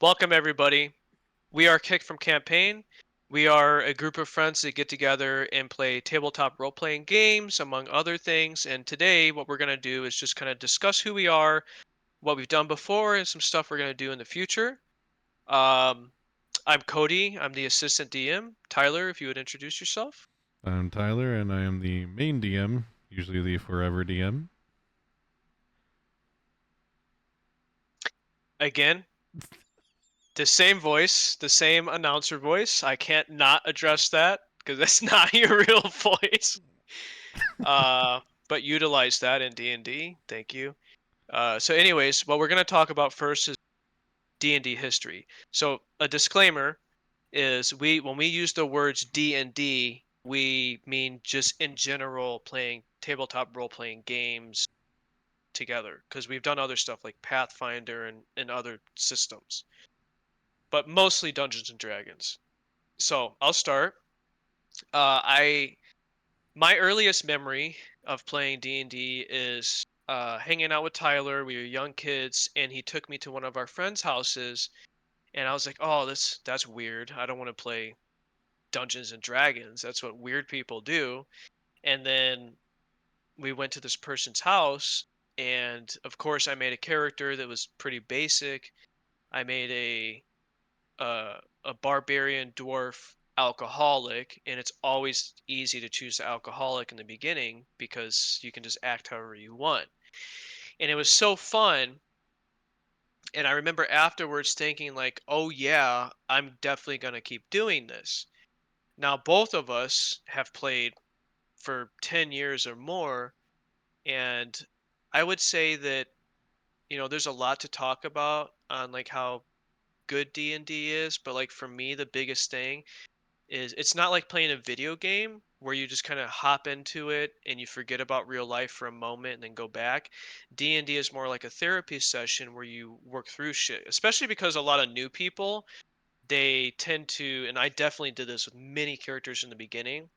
Welcome, everybody. We are Kick from Campaign. We are a group of friends that get together and play tabletop role playing games, among other things. And today, what we're going to do is just kind of discuss who we are, what we've done before, and some stuff we're going to do in the future. Um, I'm Cody. I'm the assistant DM. Tyler, if you would introduce yourself. I'm Tyler, and I am the main DM, usually the forever DM. Again, the same voice, the same announcer voice. I can't not address that because that's not your real voice. Uh, but utilize that in D&D. Thank you. So anyways, what we're going to talk about first is D&D history. So a disclaimer is when we use the words D&D, we mean just in general playing tabletop role-playing games together because we've done other stuff like Pathfinder and other systems, but mostly Dungeons and Dragons. So I'll start. I My earliest memory of playing D&D is hanging out with Tyler. We were young kids, and he took me to one of our friends' houses, and I was like, "Oh, that's weird. I don't want to play Dungeons and Dragons. That's what weird people do." And then we went to this person's house, and of course, I made a character that was pretty basic. I made a barbarian dwarf alcoholic, and it's always easy to choose the alcoholic in the beginning because you can just act however you want. And it was so fun. And I remember afterwards thinking like, oh yeah, I'm definitely going to keep doing this. Now both of us have played for 10 years or more, and I would say that there's a lot to talk about on like how good D&D is, but like for me the biggest thing is it's not like playing a video game where you just kind of hop into it and you forget about real life for a moment and then go back. D&D is more like a therapy session where you work through shit, especially because a lot of new people, they tend to, and I definitely did this with many characters in the beginning,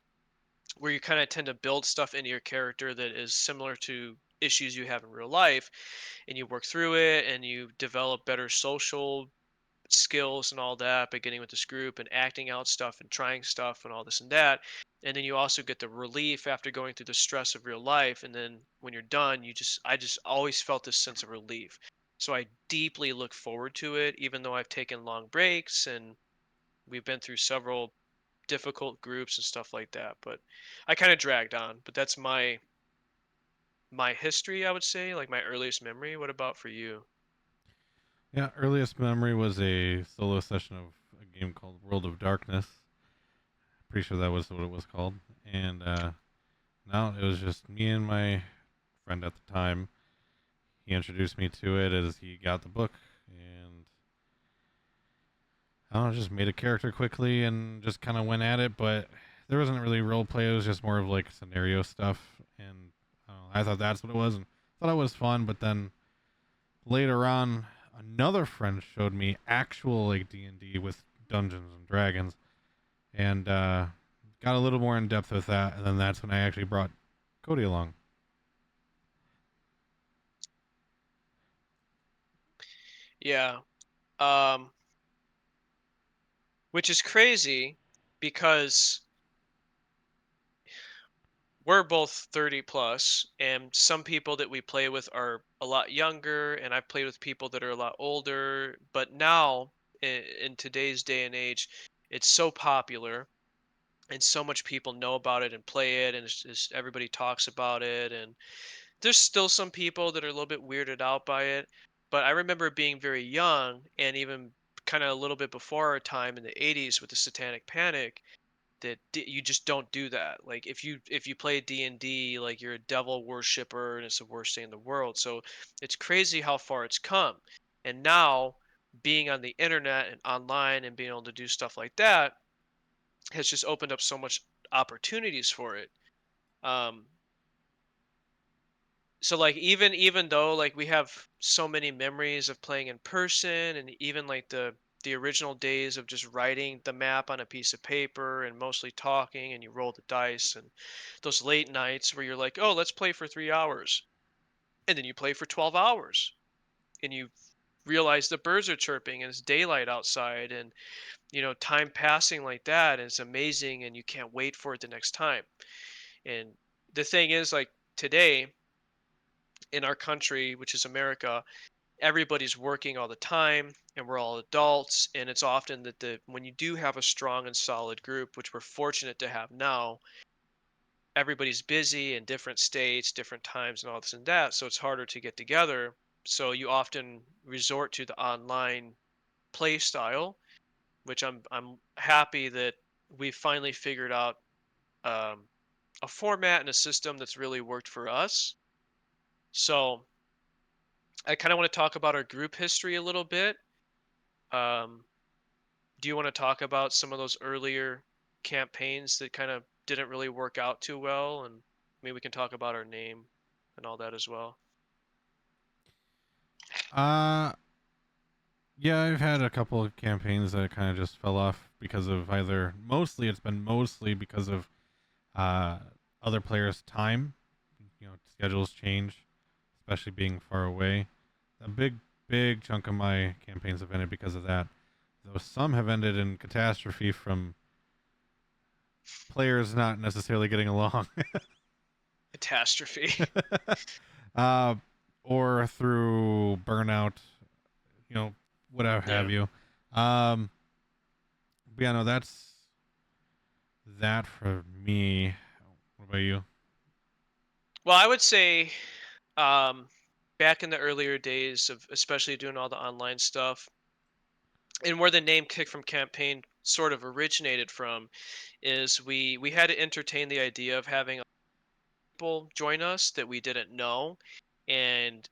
where you kind of tend to build stuff into your character that is similar to issues you have in real life, and you work through it and you develop better social skills and all that, beginning with this group and acting out stuff and trying stuff and all this and that. And then you also get the relief after going through the stress of real life. And then when you're done, I just always felt this sense of relief. So I deeply look forward to it, even though I've taken long breaks and we've been through several difficult groups and stuff like that. But I kind of dragged on. But that's my history, I would say, like my earliest memory. What about for you? Yeah, earliest memory was a solo session of a game called World of Darkness. Pretty sure that was what it was called. And no, it was just me and my friend at the time. He introduced me to it as he got the book, and I don't know, just made a character quickly and just kind of went at it. But there wasn't really role play; it was just more of like scenario stuff. And I thought that's what it was, and thought it was fun. But then later on, another friend showed me actual like D&D with Dungeons and Dragons, and got a little more in depth with that. And then that's when I actually brought Cody along. Yeah. Um, which is crazy because we're both 30 plus, and some people that we play with are a lot younger, and I've played with people that are a lot older. But now, in today's day and age, it's so popular, and so much people know about it and play it, and everybody talks about it. And there's still some people that are a little bit weirded out by it. But I remember being very young, and even kind of a little bit before our time in the 80s with the Satanic Panic, that you just don't do that. Like if you play D&D, like you're a devil worshiper and it's the worst thing in the world. So it's crazy how far it's come. And now being on the internet and online and being able to do stuff like that has just opened up so much opportunities for it. Um so like even though like we have so many memories of playing in person, and even like the original days of just writing the map on a piece of paper and mostly talking, and you roll the dice, and those late nights where you're like, oh, let's play for 3 hours, and then you play for 12 hours, and you realize the birds are chirping and it's daylight outside, and time passing like that, and it's amazing, and you can't wait for it the next time. And the thing is, like, today in our country, which is America, everybody's working all the time, and we're all adults, and it's often that the when you do have a strong and solid group, which we're fortunate to have now, everybody's busy in different states, different times, and all this and that, so it's harder to get together. So you often resort to the online play style, which I'm happy that we finally figured out um, a format and a system that's really worked for us. So I kind of want to talk about our group history a little bit. Um, do you want to talk about some of those earlier campaigns that kind of didn't really work out too well, and maybe we can talk about our name and all that as well? Uh, yeah, I've had a couple of campaigns that kind of just fell off because of either mostly because of uh other players' time. Schedules change, especially being far away. A big chunk of my campaigns have ended because of that. Though some have ended in catastrophe from players not necessarily getting along. Catastrophe. uh, or through burnout, you know, whatever have Yeah. you. Um, but yeah, no, that's that for me. What about you? Well, I would say um, back in the earlier days of especially doing all the online stuff, and where the name Kick from Campaign sort of originated from, is we had to entertain the idea of having people join us that we didn't know, and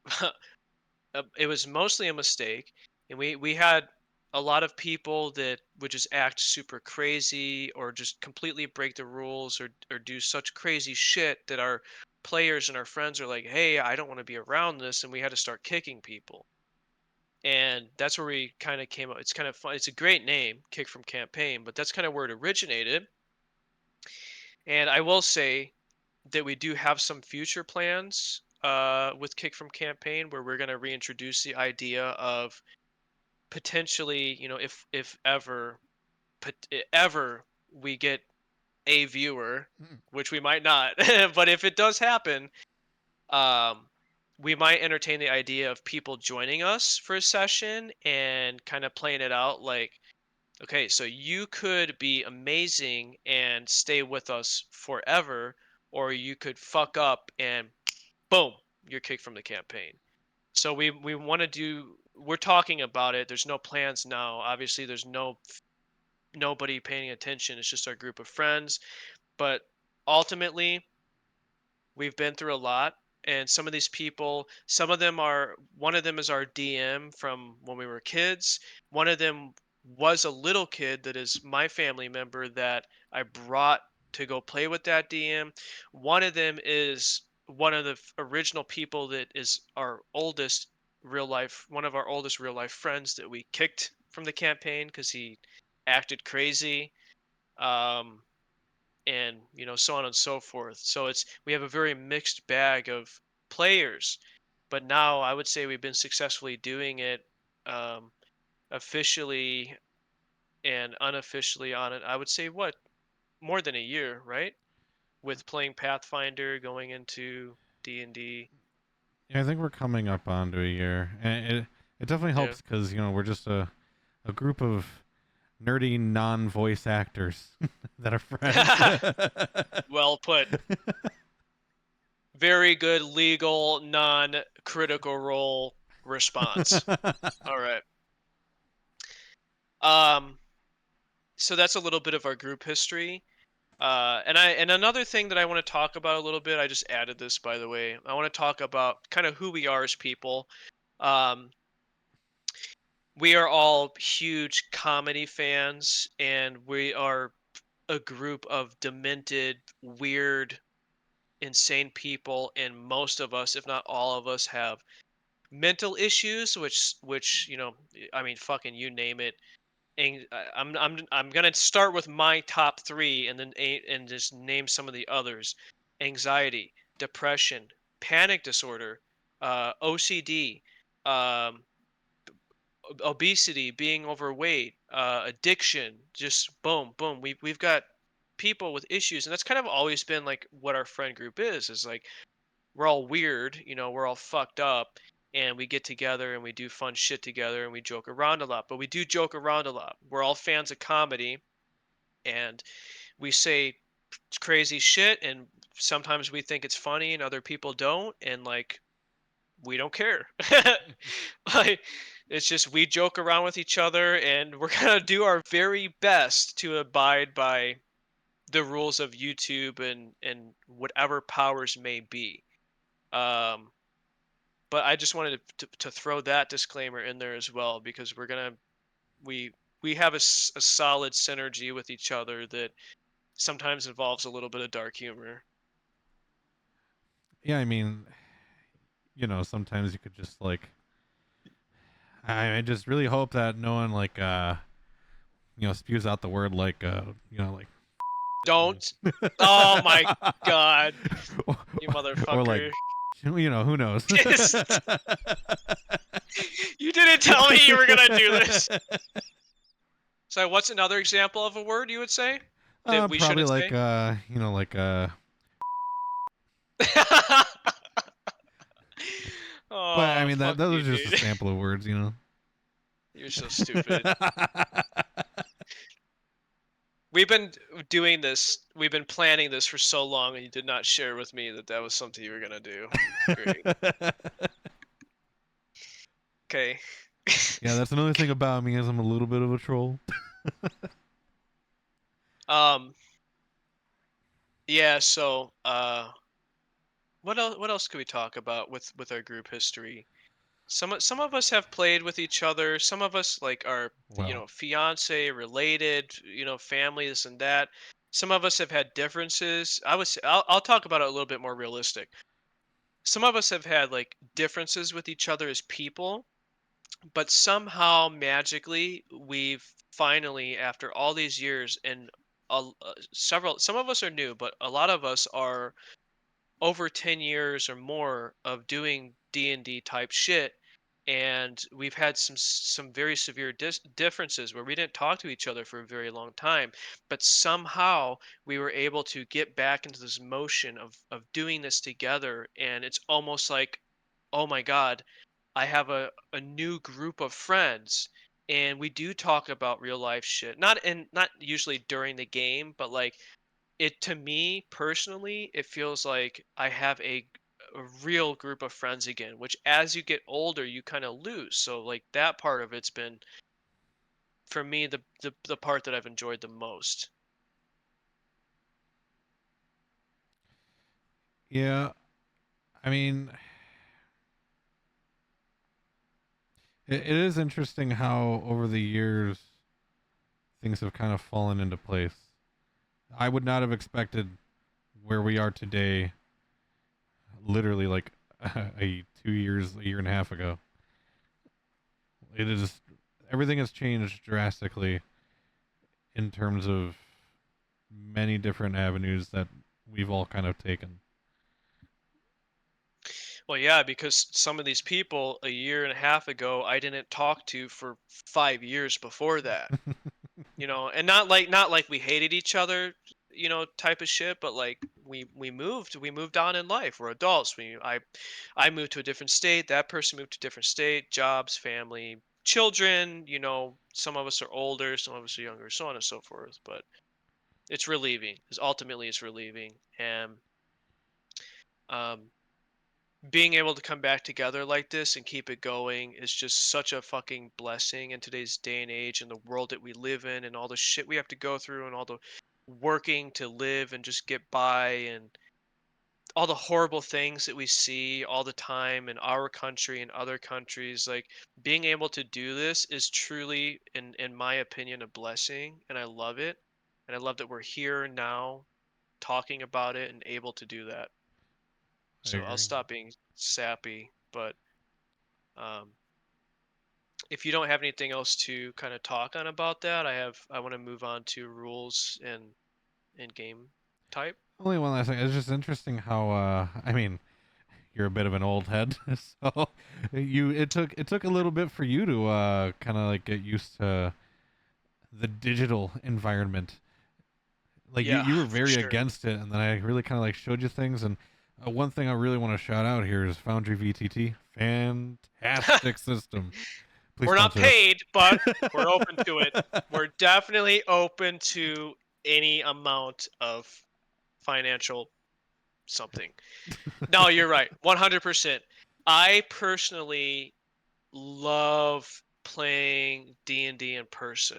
it was mostly a mistake. And we had a lot of people that would just act super crazy or just completely break the rules, or do such crazy shit that our players and our friends are like, hey, I don't want to be around this, and we had to start kicking people. And that's where we kind of came up. It's kind of fun. It's a great name, Kick from Campaign, but that's kind of where it originated. And I will say that we do have some future plans with Kick from Campaign, where we're going to reintroduce the idea of potentially, if ever ever we get a viewer, which we might not, but if it does happen, um, we might entertain the idea of people joining us for a session and kind of playing it out like, okay, so you could be amazing and stay with us forever, or you could fuck up and boom, you're kicked from the campaign. So we want to do. We're talking about it. There's no plans now. Obviously, there's nobody paying attention. It's just our group of friends. But ultimately, we've been through a lot, and some of these people, some of them are, one of them is our DM from when we were kids. One of them was a little kid that is my family member that I brought to go play with that DM. One of them is one of the original people that is our oldest real life, one of our oldest real life friends that we kicked from the campaign because he acted crazy. um and so on and so forth. So we have a very mixed bag of players, but now I would say we've been successfully doing it, um, officially and unofficially on it. I would say, what, more than a year, right? With playing Pathfinder, going into D&D. Yeah, I think we're coming up onto a year, and it definitely Yeah. helps because we're just a group of nerdy non-voice actors that are friends. Well put. Very good legal non-critical role response. All right. Um so that's a little bit of our group history. And another thing that I want to talk about a little bit, I just added this, by the way. I want to talk about kind of who we are as people. Um, we are all huge comedy fans, and we are a group of demented, weird, insane people. And most of us, if not all of us, have mental issues, which I mean, fucking you name it. I'm gonna start with my top three, and then and just name some of the others: anxiety, depression, panic disorder, OCD, um, obesity, being overweight, addiction, just boom, boom. We've got people with issues, and that's kind of always been like what our friend group is like we're all weird, we're all fucked up, and we get together and we do fun shit together and we joke around a lot. But we do joke around a lot. We're all fans of comedy, and we say crazy shit, and sometimes we think it's funny and other people don't, and like we don't care. Like it's just we joke around with each other, and we're gonna do our very best to abide by the rules of YouTube and whatever powers may be. Um, but I just wanted to throw that disclaimer in there as well, because we we have a solid synergy with each other that sometimes involves a little bit of dark humor. Yeah, I mean, sometimes you could just like, I just really hope that no one like, spews out the word like, like, Don't. Oh my god, or, you or like, motherfucker. who knows? You didn't tell me you were gonna do this. So what's another example of a word you would say that we Probably shouldn't like, say? like, but I Oh, mean fuck that you, was just a dude. sample of words. You're so stupid. We've been doing this. We've been planning this for so long, and you did not share with me that that was something you were gonna do. Great. Okay. Yeah, that's another thing about me is I'm a little bit of a troll. um. Yeah. So. What else? What else could we talk about with our group history? Some of us have played with each other. Some of us like are Well, fiance related, family this and that. Some of us have had differences. I'll talk about it a little bit more realistic. Some of us have had like differences with each other as people, but somehow magically we've finally, after all these years, and several, some of us are new, but a lot of us are over 10 years or more of doing D&D type shit, and we've had some very severe differences where we didn't talk to each other for a very long time, but somehow we were able to get back into this motion of doing this together, and it's almost like, oh my god, I have a new group of friends, and we do talk about real life shit, not usually during the game, but like it, to me personally, it feels like I have a real group of friends again, which as you get older, you kind of lose. So like that part of it's been for me the part that I've enjoyed the most. yeah, I mean, it is interesting how over the years things have kind of fallen into place. I would not have expected where we are today, literally like a 2 years, a year and a half ago. It is everything has changed drastically in terms of many different avenues that we've all kind of taken. Well, yeah, because some of these people a year and a half ago I didn't talk to for 5 years before that. And not like we hated each other, type of shit, but like we moved on in life. We're adults. I moved to a different state, that person moved to a different state, jobs, family, children, some of us are older, some of us are younger, so on and so forth. But it's relieving, because ultimately it's relieving. And um being able to come back together like this and keep it going is just such a fucking blessing in today's day and age and the world that we live in, and all the shit we have to go through, and all the working to live and just get by, and all the horrible things that we see all the time in our country and other countries. Like being able to do this is truly, in my opinion, a blessing, and I love it. And I love that we're here now talking about it and able to do that. I So I'll agree. stop being sappy, but um, if you don't have anything else to kind of talk on about that, I want to move on to rules and game type. Only one last thing. It's just interesting how I mean, you're a bit of an old head, so it took a little bit for you to kind of like get used to the digital environment. Like you Yeah, you were for very sure. against it, and then I really kind of like showed you things. And one thing I really want to shout out here is Foundry VTT, fantastic system. Please We're not sponsor us. paid, but we're open to it. We're definitely open to any amount of financial something. No, you're right. 100%. I personally love playing D&D in person.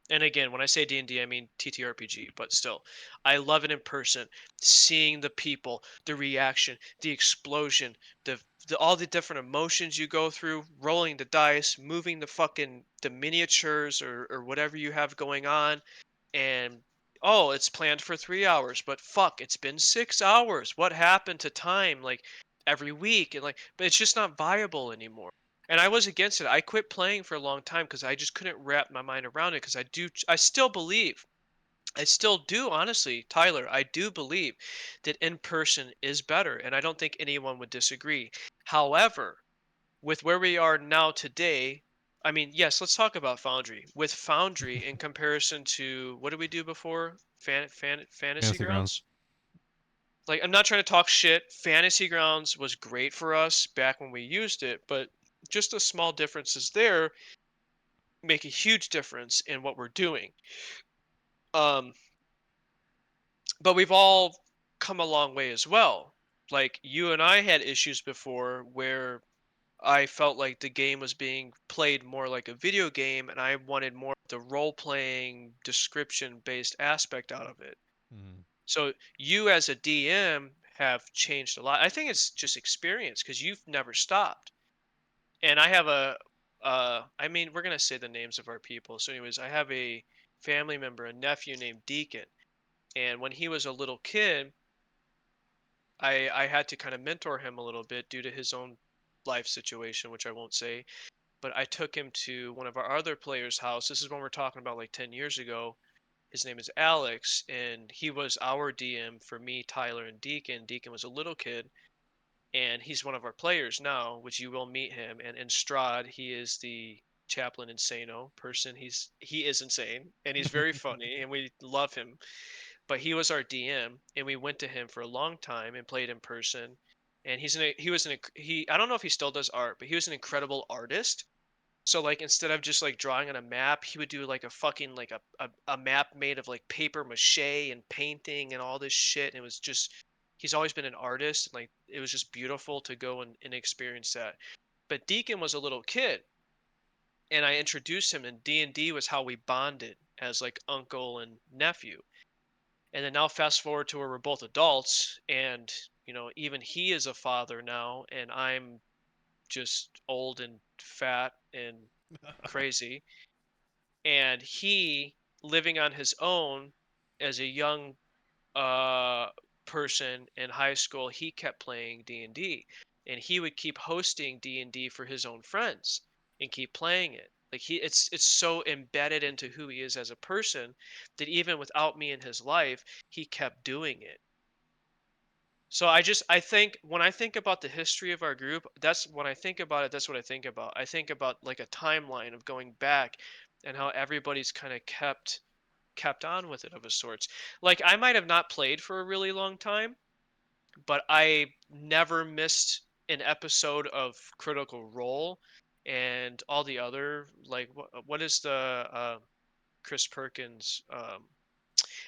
And again, when I say D&D, I mean TTRPG, but still, I love it in person. Seeing the people, the reaction, the explosion, the all the different emotions you go through, rolling the dice, moving the miniatures or whatever you have going on, and oh, it's planned for 3 hours, but fuck, it's been 6 hours. What happened to time? Like every week, and like, but it's just not viable anymore. And I was against it. I quit playing for a long time because I just couldn't wrap my mind around it. Because I still believe, I still do, honestly, Tyler, I do believe that in person is better, and I don't think anyone would disagree. However, with where we are now today, I mean, yes, let's talk about Foundry. With Foundry, in comparison to what did we do before? Fantasy Fantasy Grounds. Grounds? Like, I'm not trying to talk shit. Fantasy Grounds was great for us back when we used it, but just the small differences there make a huge difference in what we're doing. Um, but we've all come a long way as well. Like, you and I had issues before where I felt like the game was being played more like a video game, and I wanted more of the role playing, description based aspect out of it. Mm. So you as a DM have changed a lot. I think it's just experience because you've never stopped. And I have I mean, we're gonna say the names of our people. So, anyways, I have a family member, a nephew named Deacon, and when he was a little kid, I had to kind of mentor him a little bit due to his own life situation, which I won't say. But I took him to one of our other players' house. This is when we're talking about like 10 years ago. His name is Alex, and he was our DM for me, Tyler, and Deacon. Deacon was a little kid, and he's one of our players now, which you will meet him. And in Strahd, he is the chaplain insano person. He is insane, and he's very funny, and we love him. But he was our DM, and we went to him for a long time and played in person. And he was he I don't know if he still does art, but he was an incredible artist. So like instead of just like drawing on a map, he would do like a fucking like a map made of like paper mache and painting and all this shit. And it was just he's always been an artist, and like it was just beautiful to go and experience that. But Deacon was a little kid, and I introduced him, and D&D was how we bonded as like uncle and nephew. And then now fast forward to where we're both adults, and even he is a father now, and I'm just old and fat and crazy. And he, living on his own as a young uh person in high school, he kept playing D&D, and he would keep hosting D&D for his own friends and keep playing it. Like it's so embedded into who he is as a person that even without me in his life, he kept doing it. So I think when I think about the history of our group, that's when I think about it, that's what I think about. I think about like a timeline of going back and how everybody's kind of kept on with it of a sorts. Like I might have not played for a really long time, but I never missed an episode of Critical Role and all the other like what is the Chris Perkins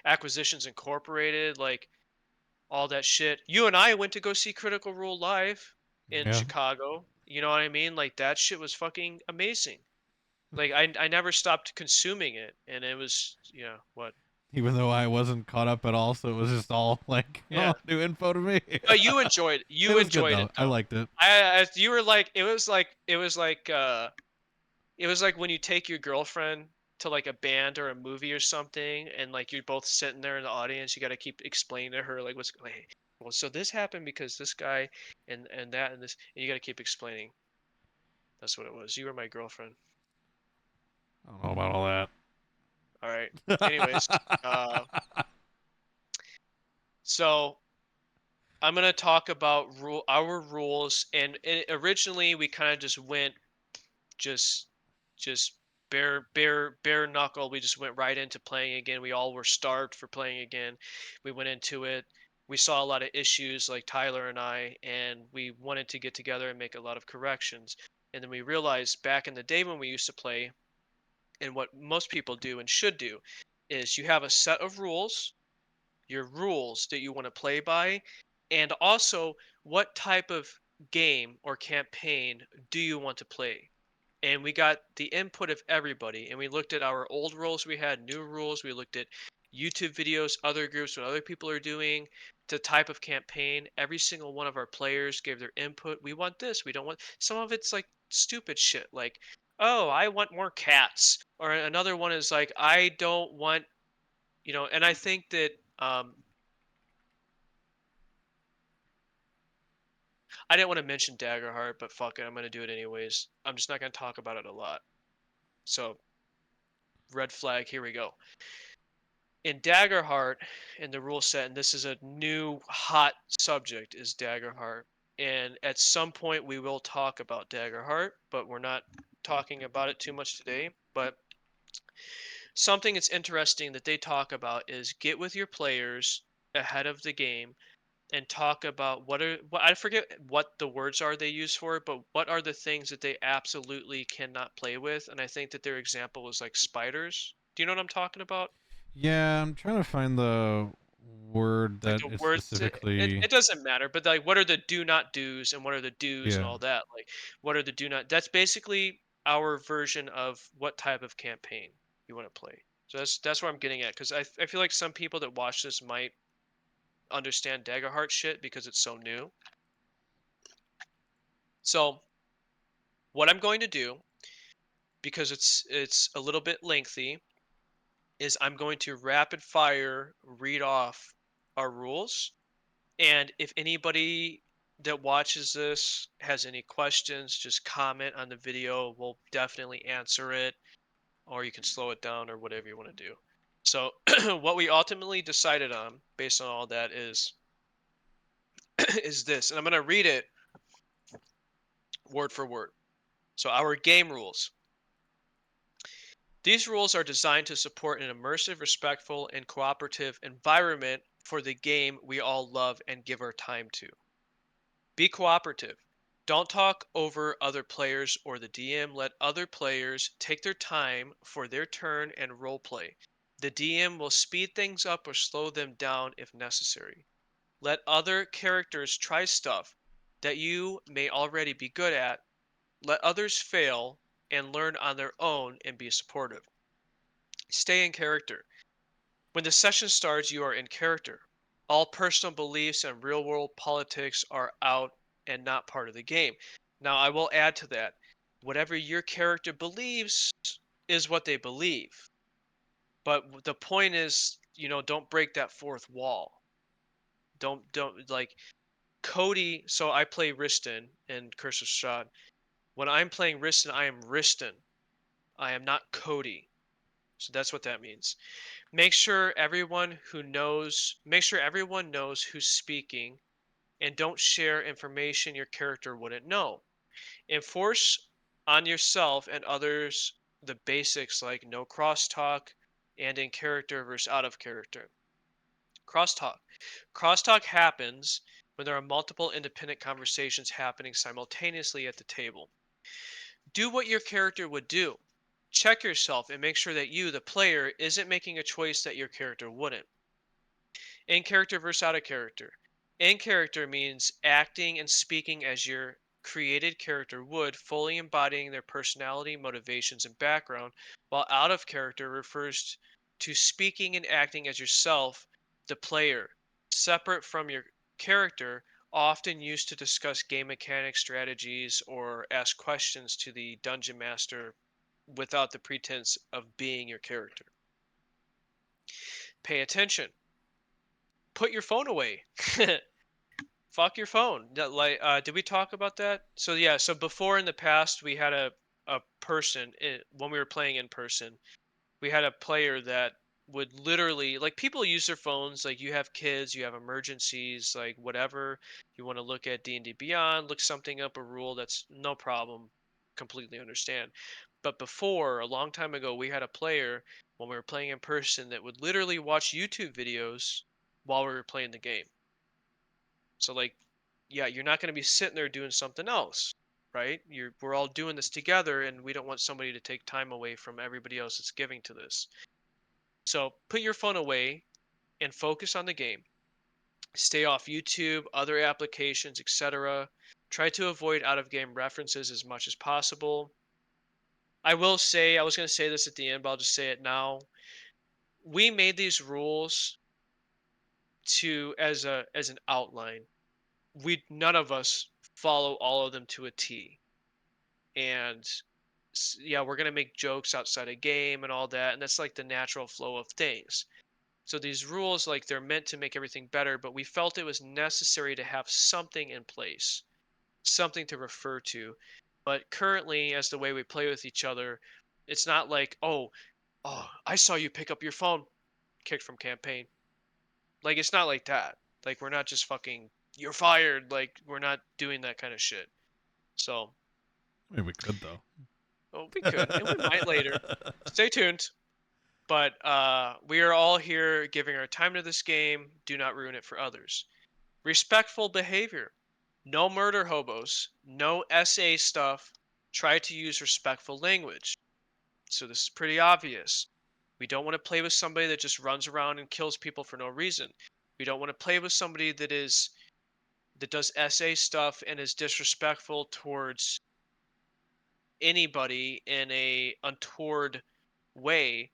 Acquisitions Incorporated, like all that shit. You and I went to go see Critical Role live in Yeah. Chicago. You know what I mean? Like that shit was fucking amazing. Like I never stopped consuming it, and it was what. Even though I wasn't caught up at all, so it was just all like, Yeah. oh, new info to me. But It you was good enjoyed it though. I though. liked it. You were like it was like when you take your girlfriend to like a band or a movie or something, and like you're both sitting there in the audience, you got to keep explaining to her like what's like, well, so this happened because this guy and that and this, and you got to keep explaining. That's what it was. You were my girlfriend. I don't know about all All right. Anyways, that. uh, so I'm gonna talk about our rules, and originally we kind of just went just just bare knuckle. We just went right into playing again. We all were starved for playing again. We went into it. We saw a lot of issues, like Tyler and I, and we wanted to get together and make a lot of corrections. And then we realized back in the day when we used to play, and what most people do and should do, is you have a set of rules, your rules that you want to play by, and also what type of game or campaign do you want to play. And we got the input of everybody, and we looked at our old rules, we had new rules, we looked at YouTube videos, other groups, what other people are doing, the type of campaign. Every single one of our players gave their input. We want this, we don't want. Some of it's like stupid shit, like, oh, I want more cats, or another one is like, I don't want, and I think that I didn't want to mention Daggerheart, but fuck it, I'm gonna do it anyways. I'm just not gonna talk about it a lot. So, red flag, here we go. In Daggerheart, in the rule set, and this is a new hot subject, is Daggerheart. And at some point we will talk about Daggerheart, but we're not talking about it too much today. But something that's interesting that they talk about is get with your players ahead of the game and talk about what I forget what the words are they use for it, but what are the things that they absolutely cannot play with? And I think that their example was like spiders. Do you know what I'm talking about? Yeah, I'm trying to find the word Like that the is words that specifically. it doesn't matter, but like what are the do not do's and what are the do's and Yeah. all that? Like what are the do not that's basically our version of what type of campaign you want to play. So that's what I'm getting at because I feel like some people that watch this might understand Daggerheart shit because it's so new. So what I'm going to do, because it's a little bit lengthy, is I'm going to rapid fire read off our rules. And if anybody that watches this has any questions, just comment on the video. We'll definitely answer it, or you can slow it down or whatever you want to do. So, what we ultimately decided on, based on all that, is is this, and I'm going to read it word for word. So, our game rules. These rules are designed to support an immersive, respectful, and cooperative environment for the game we all love and give our time to. Be cooperative. Don't talk over other players or the DM. Let other players take their time for their turn and role play. The DM will speed things up or slow them down if necessary. Let other characters try stuff that you may already be good at. Let others fail and learn on their own and be supportive. Stay in character. When the session starts, you are in character. All personal beliefs and real world politics are out and not part of the game. Now, I will add to that whatever your character believes is what they believe. But the point is, don't break that fourth wall. Don't like Cody. So I play Riston in Curse of Strahd. When I'm playing Riston, I am Riston. I am not Cody. So that's what that means. Make sure everyone knows who's speaking and don't share information your character wouldn't know. Enforce on yourself and others the basics like no crosstalk and in character versus out of character. Crosstalk. Crosstalk happens when there are multiple independent conversations happening simultaneously at the table. Do what your character would do. Check yourself and make sure that you, the player, isn't making a choice that your character wouldn't. In character versus out of character. In character means acting and speaking as your created character would, fully embodying their personality, motivations, and background, while out of character refers to speaking and acting as yourself, the player, separate from your character, often used to discuss game mechanics, strategies, or ask questions to the dungeon master without the pretense of being your character. Pay attention. Put your phone away. Fuck your phone. Like, did we talk about that? So yeah, so before in the past we had a person when we were playing in person, we had a player that would literally, like, people use their phones, like, you have kids, you have emergencies, like, whatever, you want to look at D&D Beyond, look something up, a rule, that's no problem, completely understand. But before, a long time ago, we had a player when we were playing in person that would literally watch YouTube videos while we were playing the game. So, like, yeah, you're not going to be sitting there doing something else, right? We're all doing this together, and we don't want somebody to take time away from everybody else that's giving to this. So put your phone away and focus on the game. Stay off YouTube, other applications, etc. Try to avoid out of game references as much as possible. I will say, I was going to say this at the end, but I'll just say it now. We made these rules to as an outline. We none of us follow all of them to a T. And yeah, we're going to make jokes outside a game and all that, and that's like the natural flow of things. So these rules, like, they're meant to make everything better, but we felt it was necessary to have something in place, something to refer to. But currently, as the way we play with each other, it's not like, oh, I saw you pick up your phone, kicked from campaign. Like, it's not like that. Like, we're not just fucking, you're fired. Like, we're not doing that kind of shit. So, I mean, we could though. well, we could, and we might later. Stay tuned. But we are all here giving our time to this game. Do not ruin it for others. Respectful behavior. No murder hobos. No SA stuff. Try to use respectful language. So this is pretty obvious. We don't want to play with somebody that just runs around and kills people for no reason. We don't want to play with somebody that does SA stuff and is disrespectful towards anybody in a untoward way.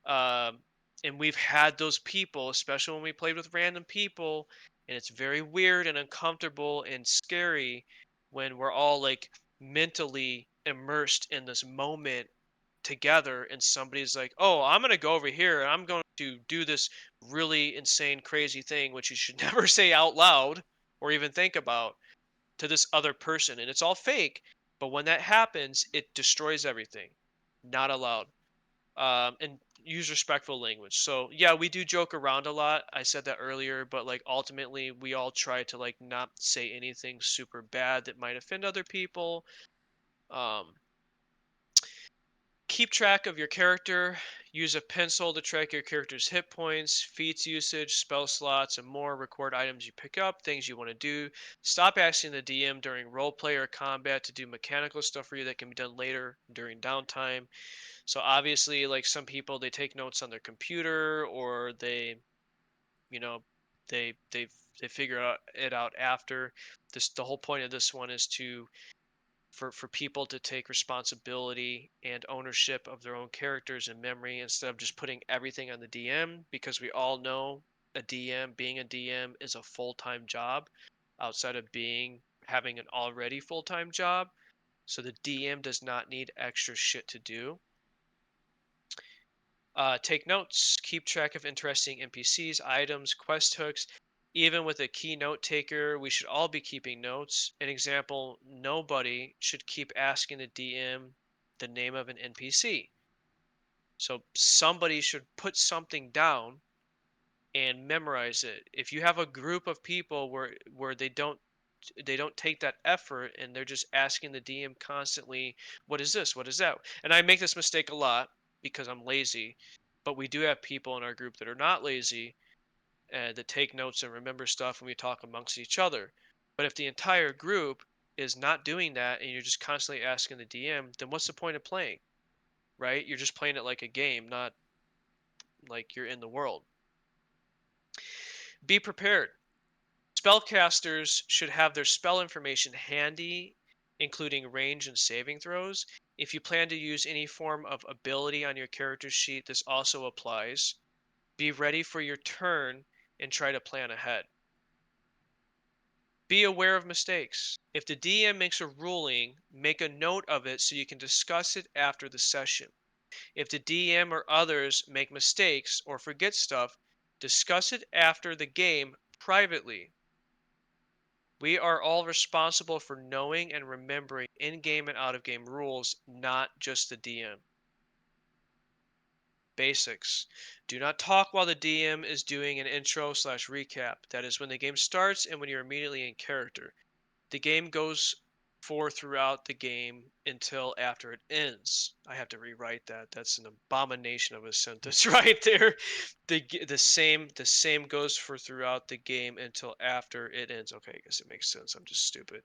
Um, and we've had those people, especially when we played with random people, and it's very weird and uncomfortable and scary when we're all like mentally immersed in this moment together, and somebody's like, "Oh, I'm gonna go over here and I'm going to do this really insane, crazy thing," which you should never say out loud or even think about to this other person, and it's all fake. But when that happens, it destroys everything. Not allowed. And use respectful language. So yeah, we do joke around a lot. I said that earlier, but like ultimately, we all try to like not say anything super bad that might offend other people. Um, Keep track of your character. Use a pencil to track your character's hit points, feats usage, spell slots, and more. Record items you pick up, things you want to do. Stop asking the DM during roleplay or combat to do mechanical stuff for you that can be done later during downtime. So obviously, like, some people, they take notes on their computer, or you know, they figure it out after. The whole point of this one is to for people to take responsibility and ownership of their own characters and memory instead of just putting everything on the DM, because we all know being a DM is a full-time job outside of being having an already full-time job. So the DM does not need extra shit to do. Take notes, keep track of interesting NPCs, items, quest hooks. Even with a key note taker, we should all be keeping notes. An example, nobody should keep asking the DM the name of an NPC. So somebody should put something down and memorize it. If you have a group of people where they don't take that effort and they're just asking the DM constantly, what is this? What is that? And I make this mistake a lot because I'm lazy, but we do have people in our group that are not lazy and that take notes and remember stuff, and we talk amongst each other. But if the entire group is not doing that and you're just constantly asking the DM, then what's the point of playing, right? You're just playing it like a game, not like you're in the world. Be prepared. Spellcasters should have their spell information handy, including range and saving throws. If you plan to use any form of ability on your character sheet, this also applies. Be ready for your turn and try to plan ahead. Be aware of mistakes. If the DM makes a ruling, make a note of it so you can discuss it after the session. If the DM or others make mistakes or forget stuff, discuss it after the game privately. We are all responsible for knowing and remembering in-game and out-of-game rules, not just the DM. Basics. Do not talk while the DM is doing an intro slash recap. That is when the game starts and when you're immediately in character. The game goes for throughout the game until after it ends. I have to rewrite that. That's an abomination of a sentence right there. The same goes for throughout the game until after it ends. Okay, I guess it makes sense. I'm just stupid.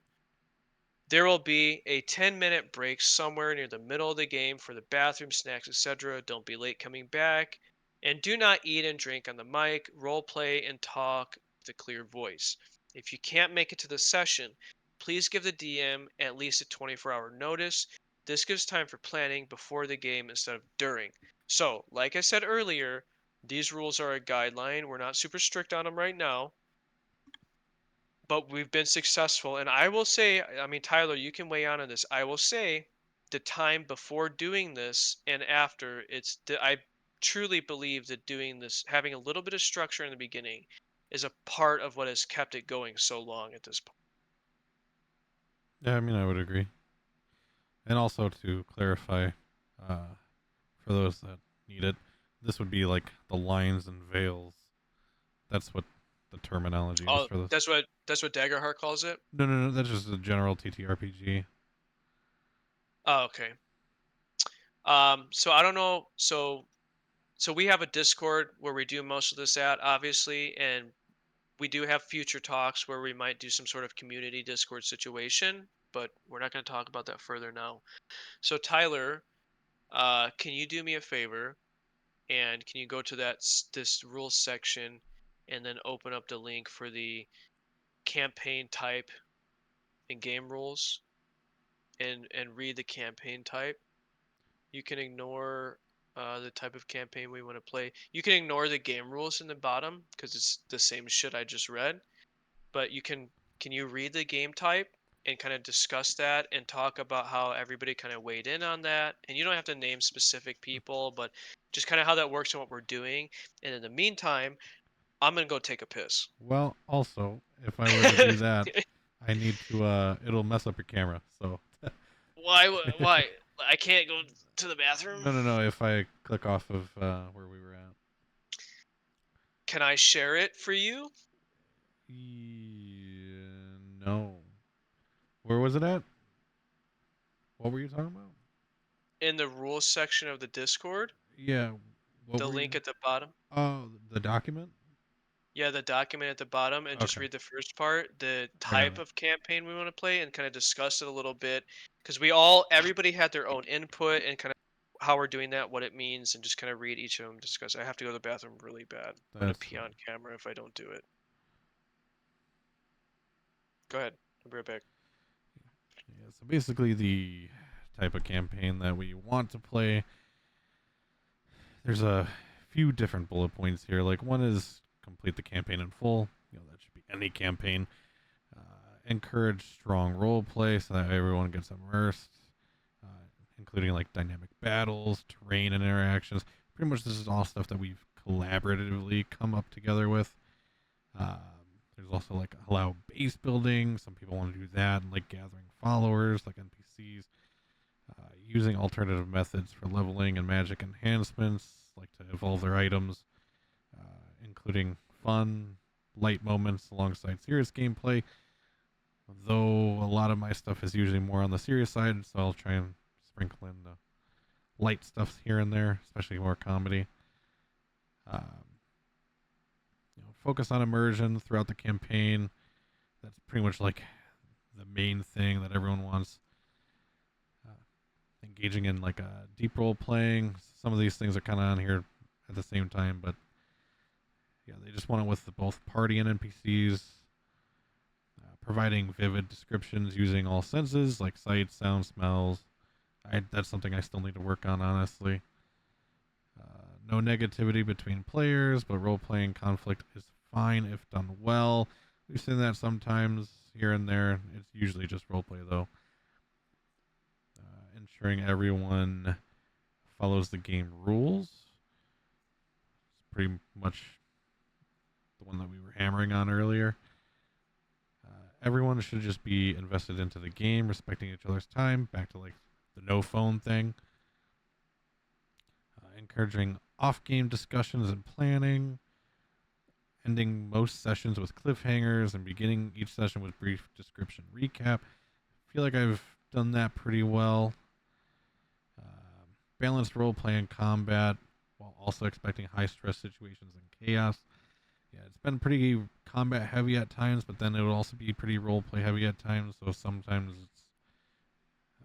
There will be a 10-minute break somewhere near the middle of the game for the bathroom, snacks, etc. Don't be late coming back. And do not eat and drink on the mic. Role play and talk with a clear voice. If you can't make it to the session, please give the DM at least a 24-hour notice. This gives time for planning before the game instead of during. So, like I said earlier, these rules are a guideline. We're not super strict on them right now, but we've been successful. And I will say, I mean, Tyler, you can weigh on this. I will say the time before doing this and after, I truly believe that doing this, having a little bit of structure in the beginning, is a part of what has kept it going so long at this point. Yeah, I mean, I would agree. And also to clarify, for those that need it, this would be like the lines and veils. That's what the terminology is Oh, for this. that's what Daggerheart calls it. No, no, no. That's just a general TTRPG. Oh, okay. So I don't know. So we have a Discord where we do most of this at, obviously, and we do have future talks where we might do some sort of community Discord situation, but we're not going to talk about that further now. So Tyler, can you do me a favor and can you go to this rules section and then open up the link for the campaign type and game rules and read the campaign type? You can ignore the type of campaign we want to play. You can ignore the game rules in the bottom because it's the same shit I just read. But can you read the game type and kind of discuss that and talk about how everybody kind of weighed in on that? And you don't have to name specific people, but just kind of how that works and what we're doing. And in the meantime, I'm gonna go take a piss. Well, also, if I were to do that, I need to. It'll mess up your camera. So. Why? Why? I can't go to the bathroom? No, no, no. If I click off of where we were at. Can I share it for you? Yeah, no. Where was it at? What were you talking about? In the rules section of the Discord, Yeah. What the were link you? at the bottom. Oh, the document. Yeah, the document at the bottom, and just Okay, read the first part, the I got type it. of campaign we want to play, and kind of discuss it a little bit. Because everybody had their own input and kind of how we're doing that, what it means, and just kind of read each of them, discuss. I have to go to the bathroom really bad. I'm gonna That's pee fine. on camera if I don't do it. Go ahead. I'll be right back. Yeah. So basically, the type of campaign that we want to play. There's a few different bullet points here. Like one is complete the campaign in full. That should be any campaign. Encourage strong role play so that everyone gets immersed, uh, including like dynamic battles, terrain, and interactions. Pretty much, this is all stuff that we've collaboratively come up together with. Um, there's also like allow base building. Some people want to do that, and like gathering followers, like NPCs. Using alternative methods for leveling and magic enhancements, like to evolve their items, including fun, light moments alongside serious gameplay. Though a lot of my stuff is usually more on the serious side, so I'll try and sprinkle in the light stuff here and there, especially more comedy. Um, focus on immersion throughout the campaign. That's pretty much like the main thing that everyone wants. Uh, Engaging in like a deep role playing. Some of these things are kind of on here at the same time, but yeah, they just want it with both party and NPCs. Providing vivid descriptions using all senses like sight, sound, smells. That's something I still need to work on, honestly. No negativity between players, but role playing conflict is fine if done well. We've seen that sometimes here and there. It's usually just role play, though. Ensuring everyone follows the game rules. It's pretty much the one that we were hammering on earlier. Everyone should just be invested into the game, respecting each other's time. Back to like the no phone thing. Encouraging off-game discussions and planning, ending most sessions with cliffhangers, and beginning each session with brief description recap. I feel like I've done that pretty well. Balanced role play and combat while also expecting high stress situations and chaos. Yeah, it's been pretty combat heavy at times, but then it would also be pretty role play heavy at times. So sometimes it's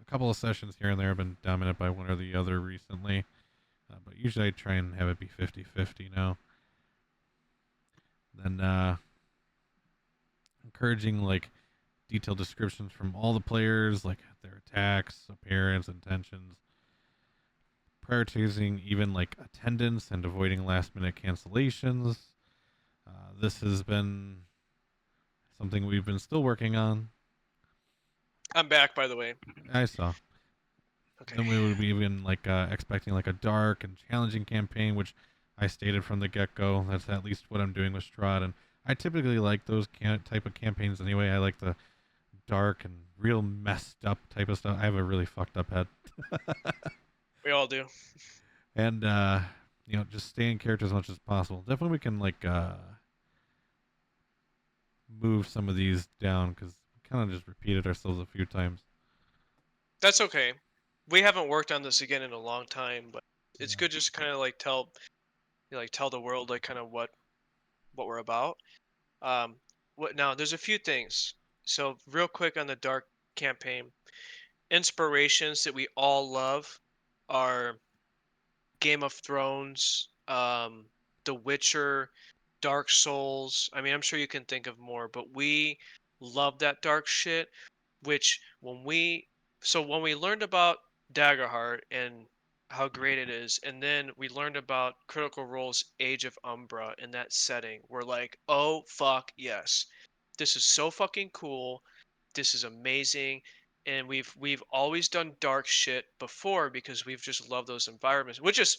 a couple of sessions here and there have been dominant by one or the other recently. But usually I try and have it be 50-50 now. Then encouraging like detailed descriptions from all the players, like their attacks, appearance, intentions. Prioritizing even like attendance and avoiding last minute cancellations. This has been something we've been still working on. I'm back, by the way. I saw. Okay. Then we would be even like expecting like a dark and challenging campaign, which I stated from the get go. That's at least what I'm doing with Strahd, and I typically like those type of campaigns anyway. I like the dark and real messed up type of stuff. I have a really fucked up head, We all do. and just stay in character as much as possible. Definitely, we can like move some of these down because we kind of just repeated ourselves a few times. That's okay. We haven't worked on this again in a long time, but it's Yeah. good just kind of like tell the world like kind of what we're about. What now? There's a few things. So real quick on the dark campaign, inspirations that we all love are Game of Thrones, The Witcher, Dark Souls. I mean, I'm sure you can think of more, but we love that dark shit. Which when we learned about Daggerheart and how great it is, and then we learned about Critical Role's Age of Umbra in that setting, we're like, oh fuck yes, this is so fucking cool. This is amazing. And we've always done dark shit before because we've just loved those environments, which is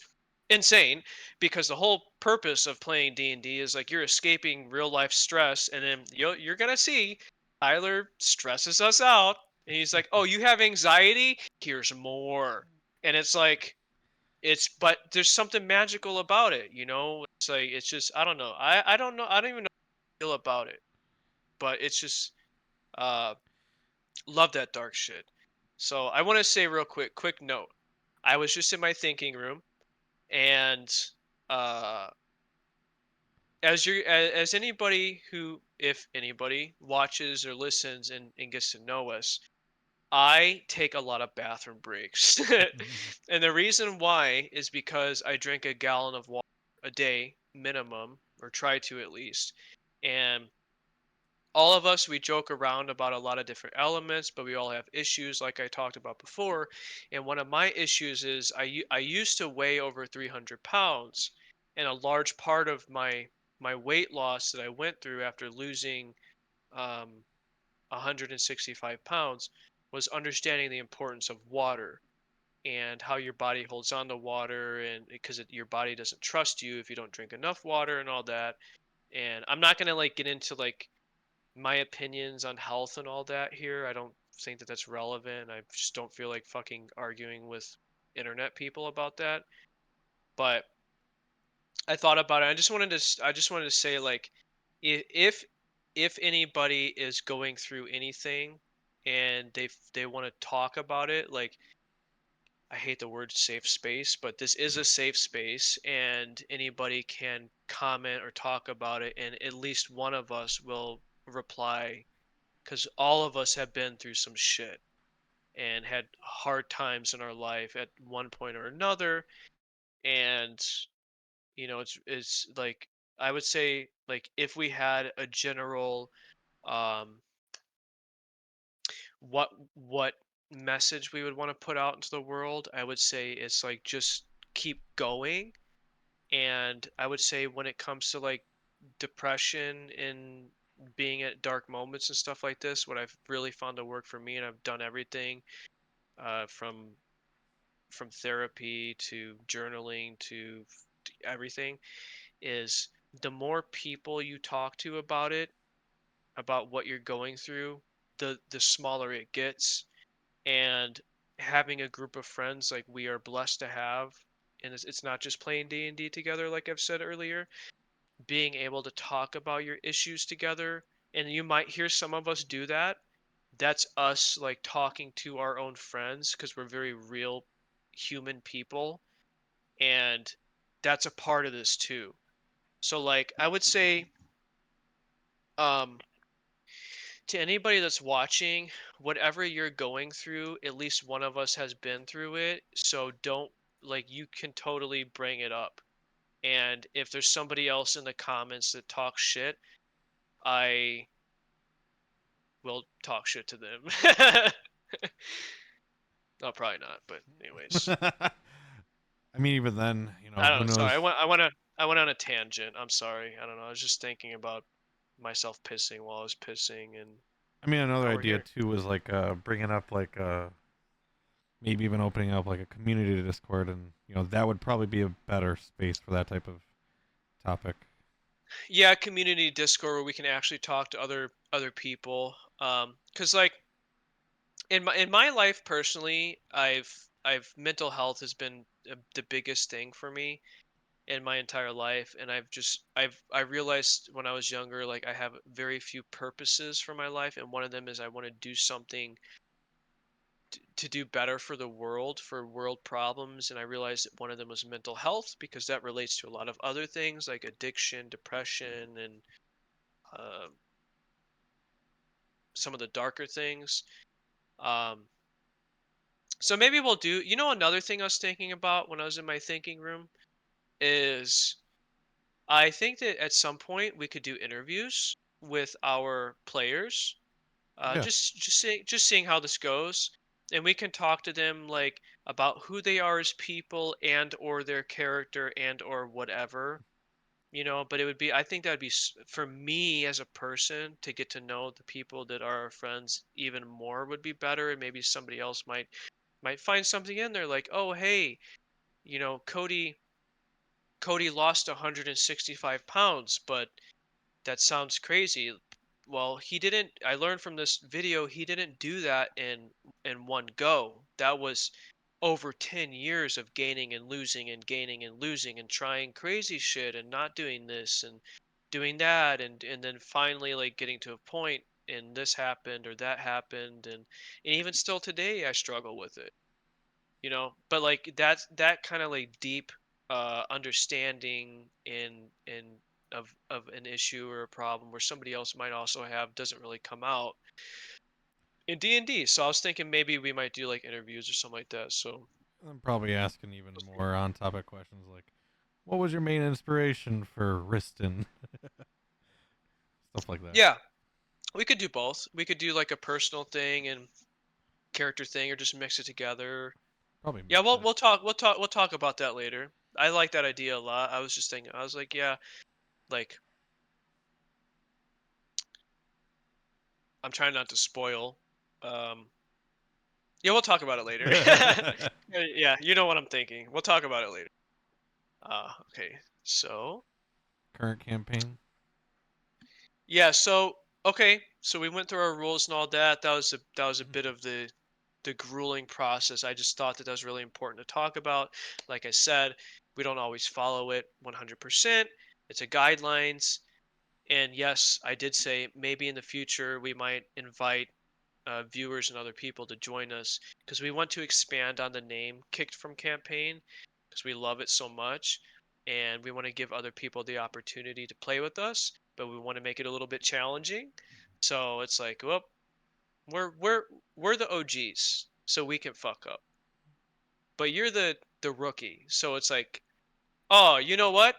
insane because the whole purpose of playing D&D is like you're escaping real life stress, and then you're gonna see Tyler stresses us out, and he's like, "Oh, you have anxiety? Here's more." And it's like but there's something magical about it, you know? It's like it's just I don't know. I don't know. I don't even know how I feel about it, but it's just uh love that dark shit. So I want to say real quick note. I was just in my thinking room, and uh as anybody who, if anybody watches or listens and gets to know us, I take a lot of bathroom breaks. And the reason why is because I drink a gallon of water a day minimum, or try to at least. And all of us, we joke around about a lot of different elements, but we all have issues like I talked about before. And one of my issues is I used to weigh over 300 pounds. And a large part of my weight loss that I went through after losing um, 165 pounds was understanding the importance of water and how your body holds on to water, and because your body doesn't trust you if you don't drink enough water and all that. And I'm not going to like get into like my opinions on health and all that here. I don't think that that's relevant. I just don't feel like fucking arguing with internet people about that. But I thought about it. I just wanted to say like if if anybody is going through anything and they want to talk about it, like I hate the word safe space, but this is a safe space and anybody can comment or talk about it, and at least one of us will reply, because all of us have been through some shit and had hard times in our life at one point or another. And it's like I would say, like, if we had a general um what message we would want to put out into the world, I would say it's like just keep going. And I would say when it comes to like depression and being at dark moments and stuff like this, what I've really found to work for me, and I've done everything from therapy to journaling to everything, is the more people you talk to about it, about what you're going through, the smaller it gets. And having a group of friends like we are blessed to have and it's not just playing D&D together, like I've said earlier, being able to talk about your issues together. And you might hear some of us do that. That's us like talking to our own friends because we're very real human people. And that's a part of this too. So like I would say, um, to anybody that's watching, whatever you're going through, at least one of us has been through it. So don't, like, you can totally bring it up. And if there's somebody else in the comments that talks shit, I will talk shit to them. No, probably not. But anyways, I mean, even then, I don't who know. Sorry, knows? I went on a tangent. I'm sorry. I don't know. I was just thinking about myself pissing while I was pissing, and I mean, another now we're idea here. too was like bringing up like maybe even opening up like a community Discord, and that would probably be a better space for that type of topic. Yeah, community Discord where we can actually talk to other people. Because like in my life personally, I've mental health has been the biggest thing for me in my entire life, and I realized when I was younger, like I have very few purposes for my life, and one of them is I want to do something to do better for the world, for world problems. And I realized that one of them was mental health because that relates to a lot of other things like addiction, depression, and uh, some of the darker things. Um, so maybe we'll do, another thing I was thinking about when I was in my thinking room is I think that at some point we could do interviews with our players, Yeah, just seeing how this goes, and we can talk to them like about who they are as people and or their character and or whatever. But it would be, I think that would be for me as a person to get to know the people that are our friends even more would be better, and maybe somebody else might find something in there like, oh hey, Cody lost 165 pounds, but that sounds crazy. Well, he didn't, I learned from this video, he didn't do that in one go. That was over 10 years of gaining and losing and trying crazy shit and not doing this and doing that, and then finally like getting to a point and this happened or that happened, and even still today I struggle with it. But like that kind of like deep understanding in of an issue or a problem where somebody else might also have doesn't really come out in D&D. So I was thinking maybe we might do like interviews or something like that. So I'm probably asking even we'll see. more on topic questions like, what was your main inspiration for Riston? Stuff like that. Yeah, we could do both. We could do like a personal thing and character thing, or just mix it together. Probably Yeah, mix we'll it. we'll talk about that later. I like that idea a lot. I was just thinking, I was like, yeah, like I'm trying not to spoil. Um, yeah, we'll talk about it later. Yeah, you know what I'm thinking. We'll talk about it later. Okay. So, Current campaign. yeah, so okay, so we went through our rules and all that. That was a bit of the grueling process. I just thought that was really important to talk about. Like I said, we don't always follow it 100%. It's a guidelines. And yes, I did say maybe in the future we might invite viewers and other people to join us because we want to expand on the name Kicked from Campaign because we love it so much, and we want to give other people the opportunity to play with us, but we want to make it a little bit challenging. So it's like, well, we're we're the OGs, so we can fuck up, but you're the rookie, so it's like, oh, you know what?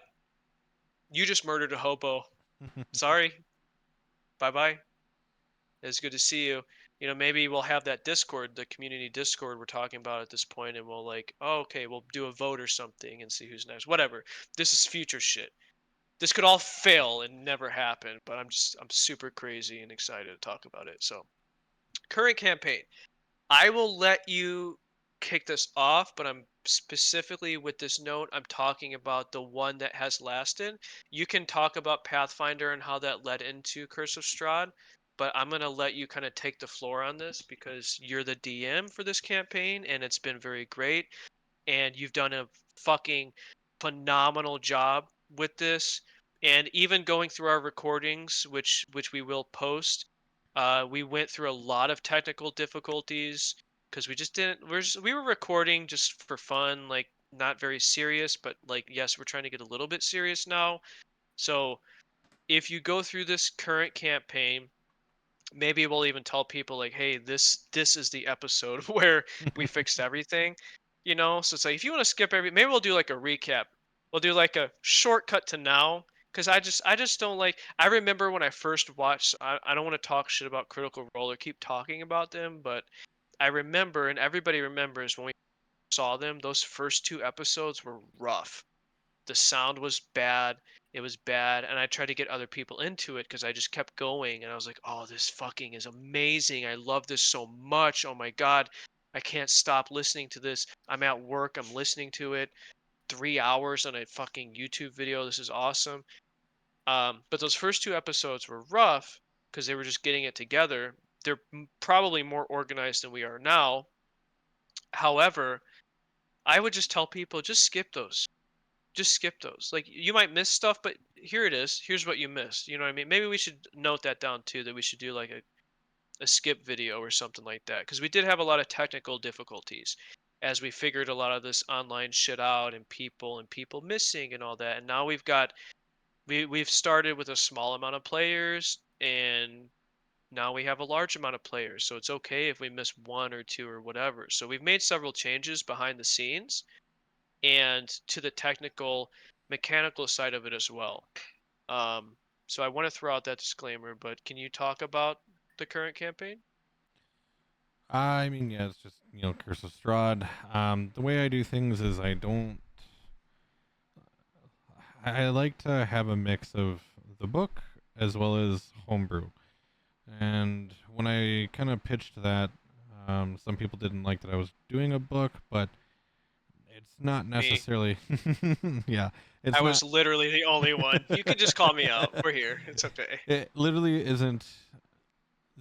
You just murdered a hobo. Sorry, bye bye. It's good to see you. Maybe we'll have that Discord, the community Discord we're talking about at this point, and we'll like, oh, okay, we'll do a vote or something and see who's next. Whatever. This is future shit. This could all fail and never happen, but I'm super crazy and excited to talk about it. So, current campaign. I will let you kick this off, but I'm specifically with this note, I'm talking about the one that has lasted. You can talk about Pathfinder and how that led into Curse of Strahd, but I'm going to let you kind of take the floor on this because you're the DM for this campaign and it's been very great. And you've done a fucking phenomenal job with this. And even going through our recordings, which we will post, we went through a lot of technical difficulties because we just didn't. We were recording just for fun, like not very serious, but like yes, we're trying to get a little bit serious now. So if you go through this current campaign, maybe we'll even tell people like, hey, this is the episode where we fixed everything, you know. So it's like if you want to skip maybe we'll do like a recap. We'll do like a shortcut to now, because I just don't like. I remember when I first watched, I don't want to talk shit about Critical Role or keep talking about them, but I remember, and everybody remembers, when we saw them, those first two episodes were rough. The sound was bad. It was bad, and I tried to get other people into it because I just kept going, and I was like, "Oh, this fucking is amazing! I love this so much! Oh my god, I can't stop listening to this. I'm at work, I'm listening to it. 3 hours on a fucking YouTube video. This is awesome." But those first two episodes were rough because they were just getting it together. They're probably more organized than we are now. However, I would just tell people just skip those. Just skip those. Like you might miss stuff, but here it is. Here's what you missed. You know what I mean? Maybe we should note that down too, that we should do like a skip video or something like that. Because we did have a lot of technical difficulties as we figured a lot of this online shit out, and people missing and all that. And now we've started with a small amount of players, and now we have a large amount of players. So it's okay if we miss one or two or whatever. So we've made several changes behind the scenes and to the technical mechanical side of it as well. Um, so I want to throw out that disclaimer, but can you talk about the current campaign? I mean, yeah, it's just Curse of Strahd. The way I do things is I like to have a mix of the book as well as homebrew. And when I kind of pitched that, some people didn't like that I was doing a book, but it's not Me. necessarily. Yeah, it's I not. was literally the only one. You can just call me out. We're here. It's okay. It literally isn't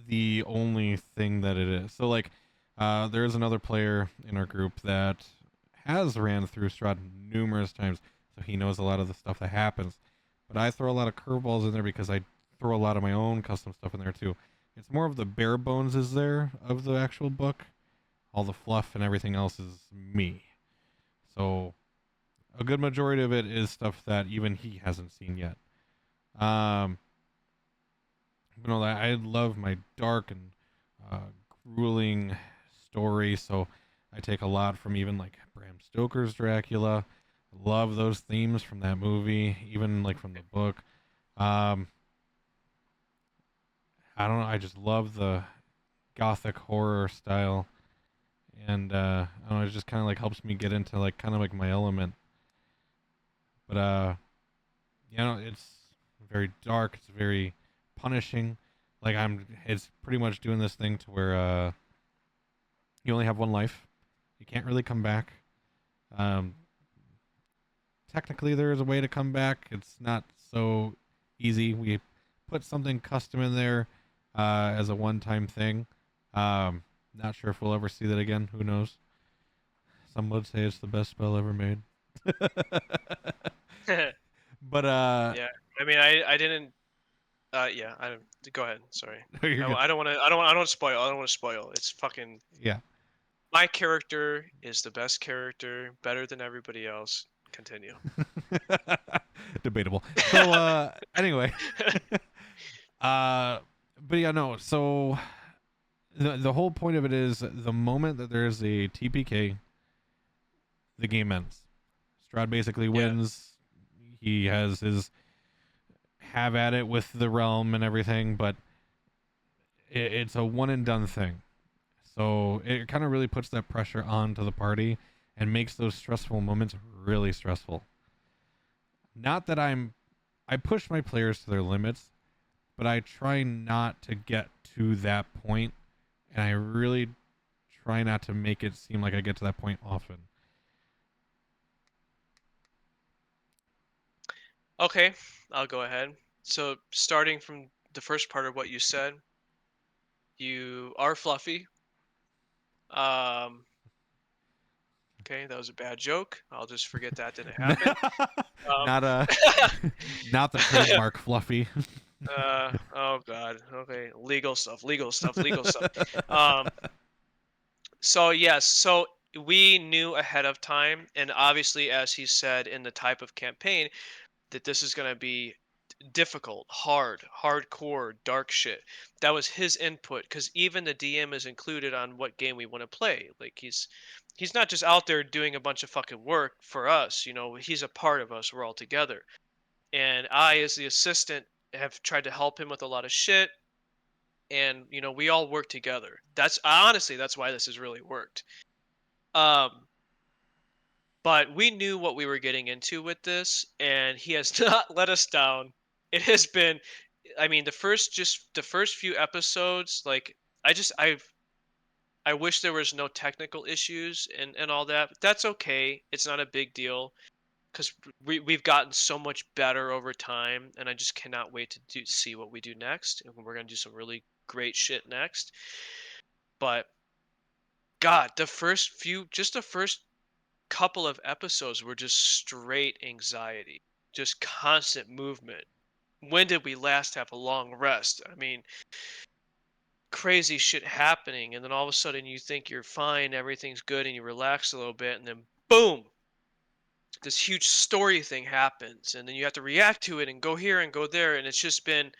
the only thing that it is. So like, there is another player in our group that has ran through Strahd numerous times, so he knows a lot of the stuff that happens. But I throw a lot of curveballs in there because I throw a lot of my own custom stuff in there too. It's more of the bare bones is there of the actual book. All the fluff and everything else is me. So a good majority of it is stuff that even he hasn't seen yet. Um, I love my dark and uh, grueling story, so I take a lot from even like Bram Stoker's Dracula. Love those themes from that movie, even like from the book. Um, I don't know. I just love the gothic horror style, and I don't know, it just kind of like helps me get into like kind of like my element. But it's very dark. It's very punishing. Like it's pretty much doing this thing to where you only have one life. You can't really come back. Um, Technically, there is a way to come back. It's not so easy. We put something custom in there as a one-time thing. Not sure if we'll ever see that again. Who knows? Some would say it's the best spell ever made. But Yeah. I mean, I didn't. Yeah. I don't. Go ahead. Sorry. you're good. I don't want to. I don't spoil. I don't want to spoil. It's fucking. Yeah. My character is the best character, better than everybody else. Continue. Debatable. So anyway, uh but yeah, no. So the whole point of it is the moment that there's a TPK, the game ends. Strahd basically Yeah. wins. He has his have at it with the realm and everything, but it's a one and done thing. So it kind of really puts that pressure onto the party and makes those stressful moments really stressful. Not that I push my players to their limits, but I try not to get to that point, and I really try not to make it seem like I get to that point often. Okay, I'll go ahead. So, starting from the first part of what you said, you are fluffy. Um, Okay, that was a bad joke. I'll just forget that didn't happen. Um, Not not the trademark Fluffy. oh god. Okay, legal stuff, legal stuff, legal stuff. Um, so yes, so we knew ahead of time, and obviously, as he said in the type of campaign, that this is going to be difficult, hard, hardcore, dark shit. That was his input because even the DM is included on what game we want to play. Like he's not just out there doing a bunch of fucking work for us. You know, he's a part of us. We're all together. And I, as the assistant, have tried to help him with a lot of shit. And you know, we all work together. That's honestly that's why this has really worked. Um, but we knew what we were getting into with this, and he has not let us down. It has been, I mean, the first few episodes, like I wish there was no technical issues and all that. But that's okay. It's not a big deal because we've gotten so much better over time, and I just cannot wait to see what we do next. And we're gonna do some really great shit next. But God, just the first couple of episodes were just straight anxiety, just constant movement. When did we last have a long rest? I mean, crazy shit happening, and then all of a sudden you think you're fine, everything's good, and you relax a little bit, and then boom, this huge story thing happens, and then you have to react to it and go here and go there, and it's just been,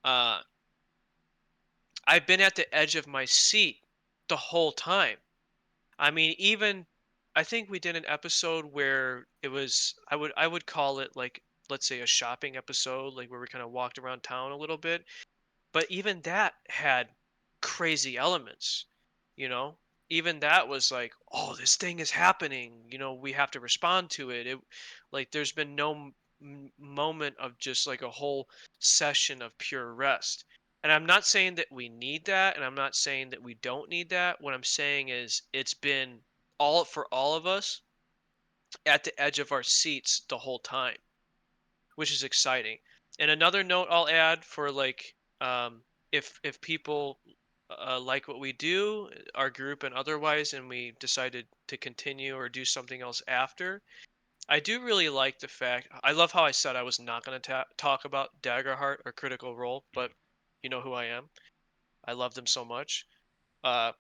uh, I've been at the edge of my seat the whole time. I mean, even I think we did an episode where it was I would call it like, let's say, a shopping episode, like where we kind of walked around town a little bit. But even that had crazy elements, you know? Even that was like, oh, this thing is happening, you know, we have to respond to it. Like there's been no moment of just like a whole session of pure rest. And I'm not saying that we need that, and I'm not saying that we don't need that. What I'm saying is it's been all for all of us at the edge of our seats the whole time, which is exciting. And another note I'll add for like, if people like what we do, our group and otherwise, and we decided to continue or do something else after, I do really like the fact. I love how I said I was not going to talk about Daggerheart or Critical Role, but you know who I am. I love them so much. Uh,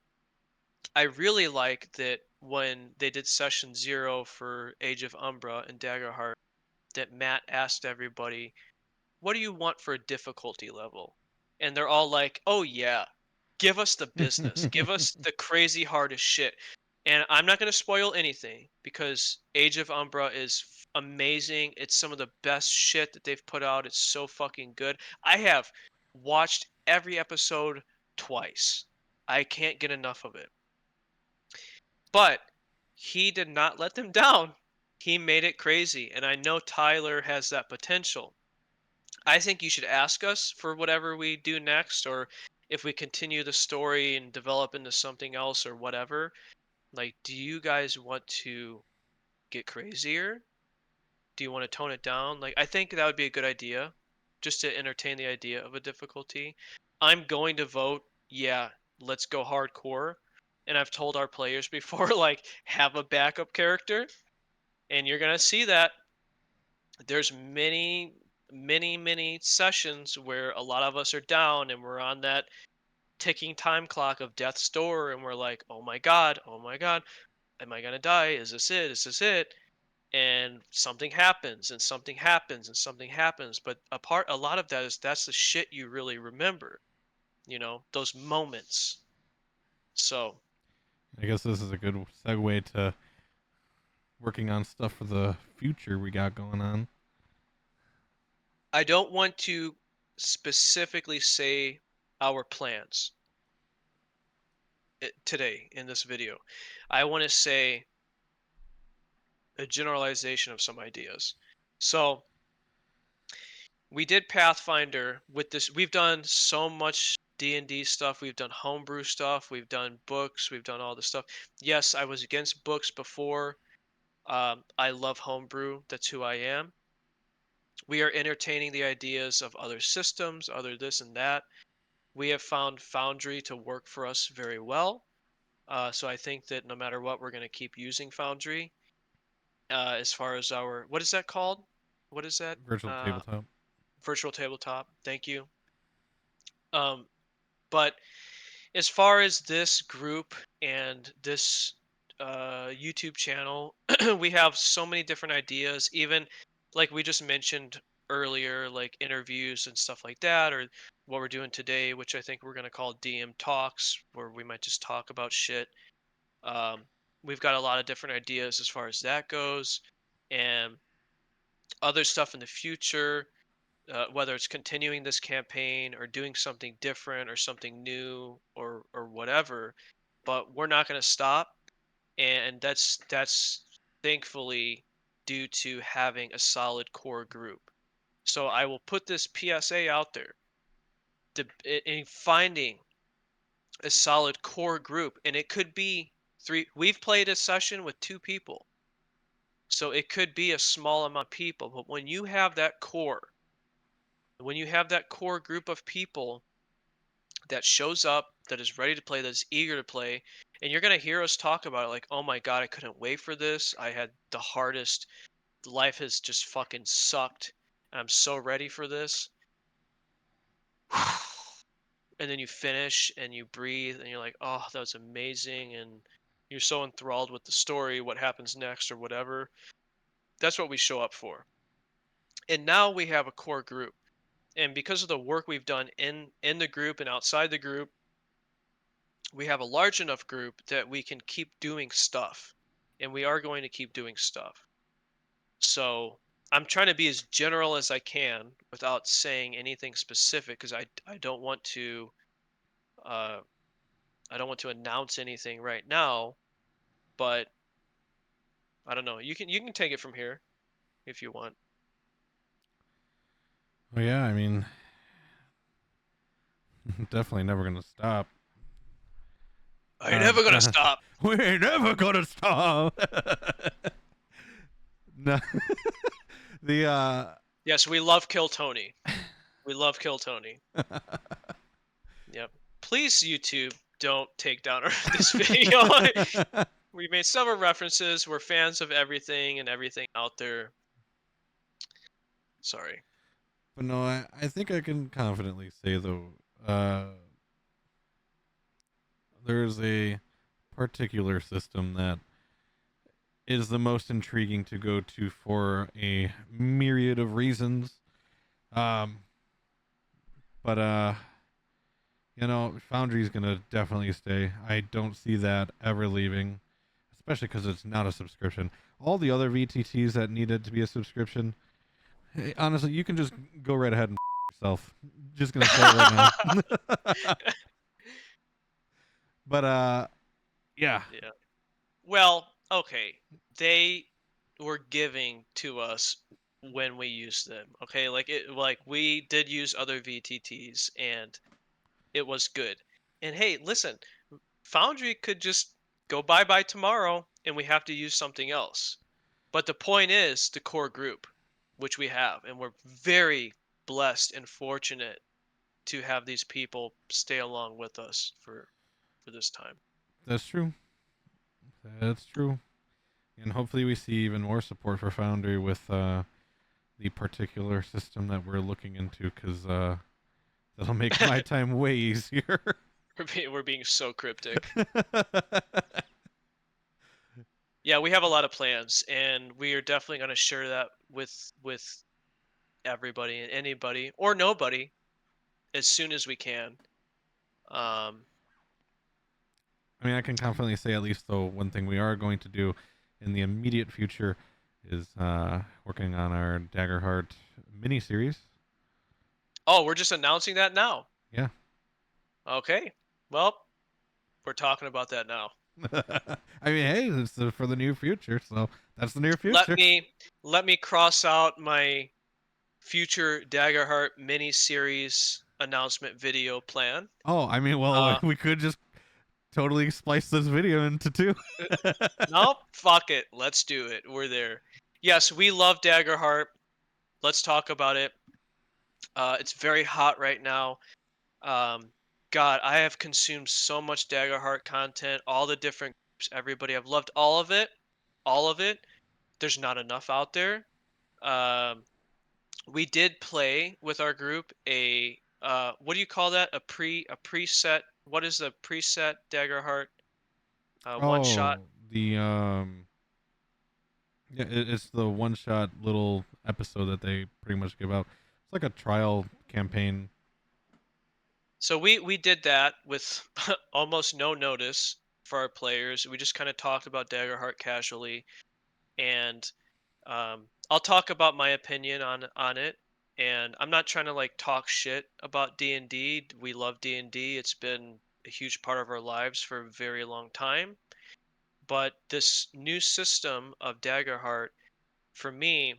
I really like that when they did session 0 for Age of Umbra and Daggerheart, that Matt asked everybody, what do you want for a difficulty level? And they're all like, oh yeah, give us the business. Give us the crazy hardest shit. And I'm not going to spoil anything because Age of Umbra is amazing. It's some of the best shit that they've put out. It's so fucking good. I have watched every episode twice. I can't get enough of it. But he did not let them down. He made it crazy. And I know Tyler has that potential. I think you should ask us for whatever we do next, or if we continue the story and develop into something else or whatever. Like, do you guys want to get crazier? Do you want to tone it down? Like, I think that would be a good idea, just to entertain the idea of a difficulty. I'm going to vote, yeah, let's go hardcore. And I've told our players before, like, have a backup character, and you're gonna see that there's many sessions where a lot of us are down and we're on that ticking time clock of death's door, and we're like, oh my god, am I gonna die? Is this it? Is this it? And something happens and something happens and something happens, but a lot of that is that's the shit you really remember, you know, those moments. So I guess this is a good segue to working on stuff for the future we got going on. I don't want to specifically say our plans today in this video. I want to say a generalization of some ideas. So we did Pathfinder with this. We've done so much D&D stuff. We've done homebrew stuff. We've done books. We've done all this stuff. Yes, I was against books before. I love homebrew. That's who I am. We are entertaining the ideas of other systems, other this and that. We have found Foundry to work for us very well. So I think that no matter what, we're going to keep using Foundry. As far as our, what is that called? What is that? Virtual Uh, tabletop. Virtual tabletop. Thank you. Um, but as far as this group and this YouTube channel, we have so many different ideas. Even like we just mentioned earlier, like interviews and stuff like that, or what we're doing today, which I think we're going to call DM talks, where we might just talk about shit. Um, we've got a lot of different ideas as far as that goes, and other stuff in the future, whether it's continuing this campaign or doing something different or something new or whatever. But we're not going to stop, and that's thankfully due to having a solid core group. So I will put this PSA out there in finding a solid core group, and it could be three. We've played a session with 2 people, so it could be a small amount of people. But when you have that core group of people that shows up, that is ready to play, that is eager to play, and you're gonna hear us talk about it like, oh my god, I couldn't wait for this. I had the hardest. Life has just fucking sucked. I'm so ready for this. And then you finish and you breathe and you're like, oh, that was amazing, and you're so enthralled with the story, what happens next or whatever. That's what we show up for. And now we have a core group. And because of the work we've done in the group and outside the group, we have a large enough group that we can keep doing stuff. And we are going to keep doing stuff. So I'm trying to be as general as I can without saying anything specific, because I don't want to uh, I don't want to announce anything right now. But I don't know. You can take it from here if you want. Well, yeah, I mean, definitely never gonna stop. I ain't never gonna Uh, stop. we ain't never gonna stop. No, the Yes, we love Kill Tony. We love Kill Tony. Yep. Please, YouTube, don't take down this video. We made several references. We're fans of everything and everything out there. Sorry. But no, I think I can confidently say though, uh, there's a particular system that is the most intriguing to go to for a myriad of reasons. Um, but Foundry's gonna definitely stay. I don't see that ever leaving, especially because it's not a subscription. All the other VTTs that needed to be a subscription, hey, honestly, you can just go right ahead and yourself. Just gonna say it right now. But yeah, Yeah. Well, okay. They were giving to us when we used them. Okay, like we did use other VTTs and it was good. And hey, listen, Foundry could just go bye-bye tomorrow and we have to use something else. But the point is the core group, which we have, and we're very blessed and fortunate to have these people stay along with us for this time. that's true. That's true. And hopefully we see even more support for Foundry with the particular system that we're looking into, because that'll make my time way easier. We're being so cryptic. Yeah, we have a lot of plans, and we are definitely going to share that with everybody and anybody or nobody as soon as we can. Um, I mean, I can confidently say at least though one thing we are going to do in the immediate future is working on our Daggerheart miniseries. oh, we're just announcing that now. Yeah. Okay. Well, we're talking about that now. I mean, hey, it's for the near future, so that's the near Let future. me let me cross out my future Daggerheart mini series announcement video plan. Oh, I mean, well, Uh, we could just totally splice this video into two. no, fuck it. Let's do it. We're there. Yes, we love Daggerheart. Let's talk about it. It's very hot right now. Um, God, I have consumed so much Daggerheart content, all the different groups, everybody. I've loved all of it. All of it. There's not enough out there. Um, we did play with our group a what do you call that? A preset. What is a preset Daggerheart one shot? Oh, the yeah, it's the one shot little episode that they pretty much give out. It's like a trial campaign. So we did that with almost no notice for our players. We just kind of talked about Daggerheart casually, and I'll talk about my opinion on it. And I'm not trying to like talk shit about D&D. We love D&D. It's been a huge part of our lives for a very long time. But this new system of Daggerheart, for me,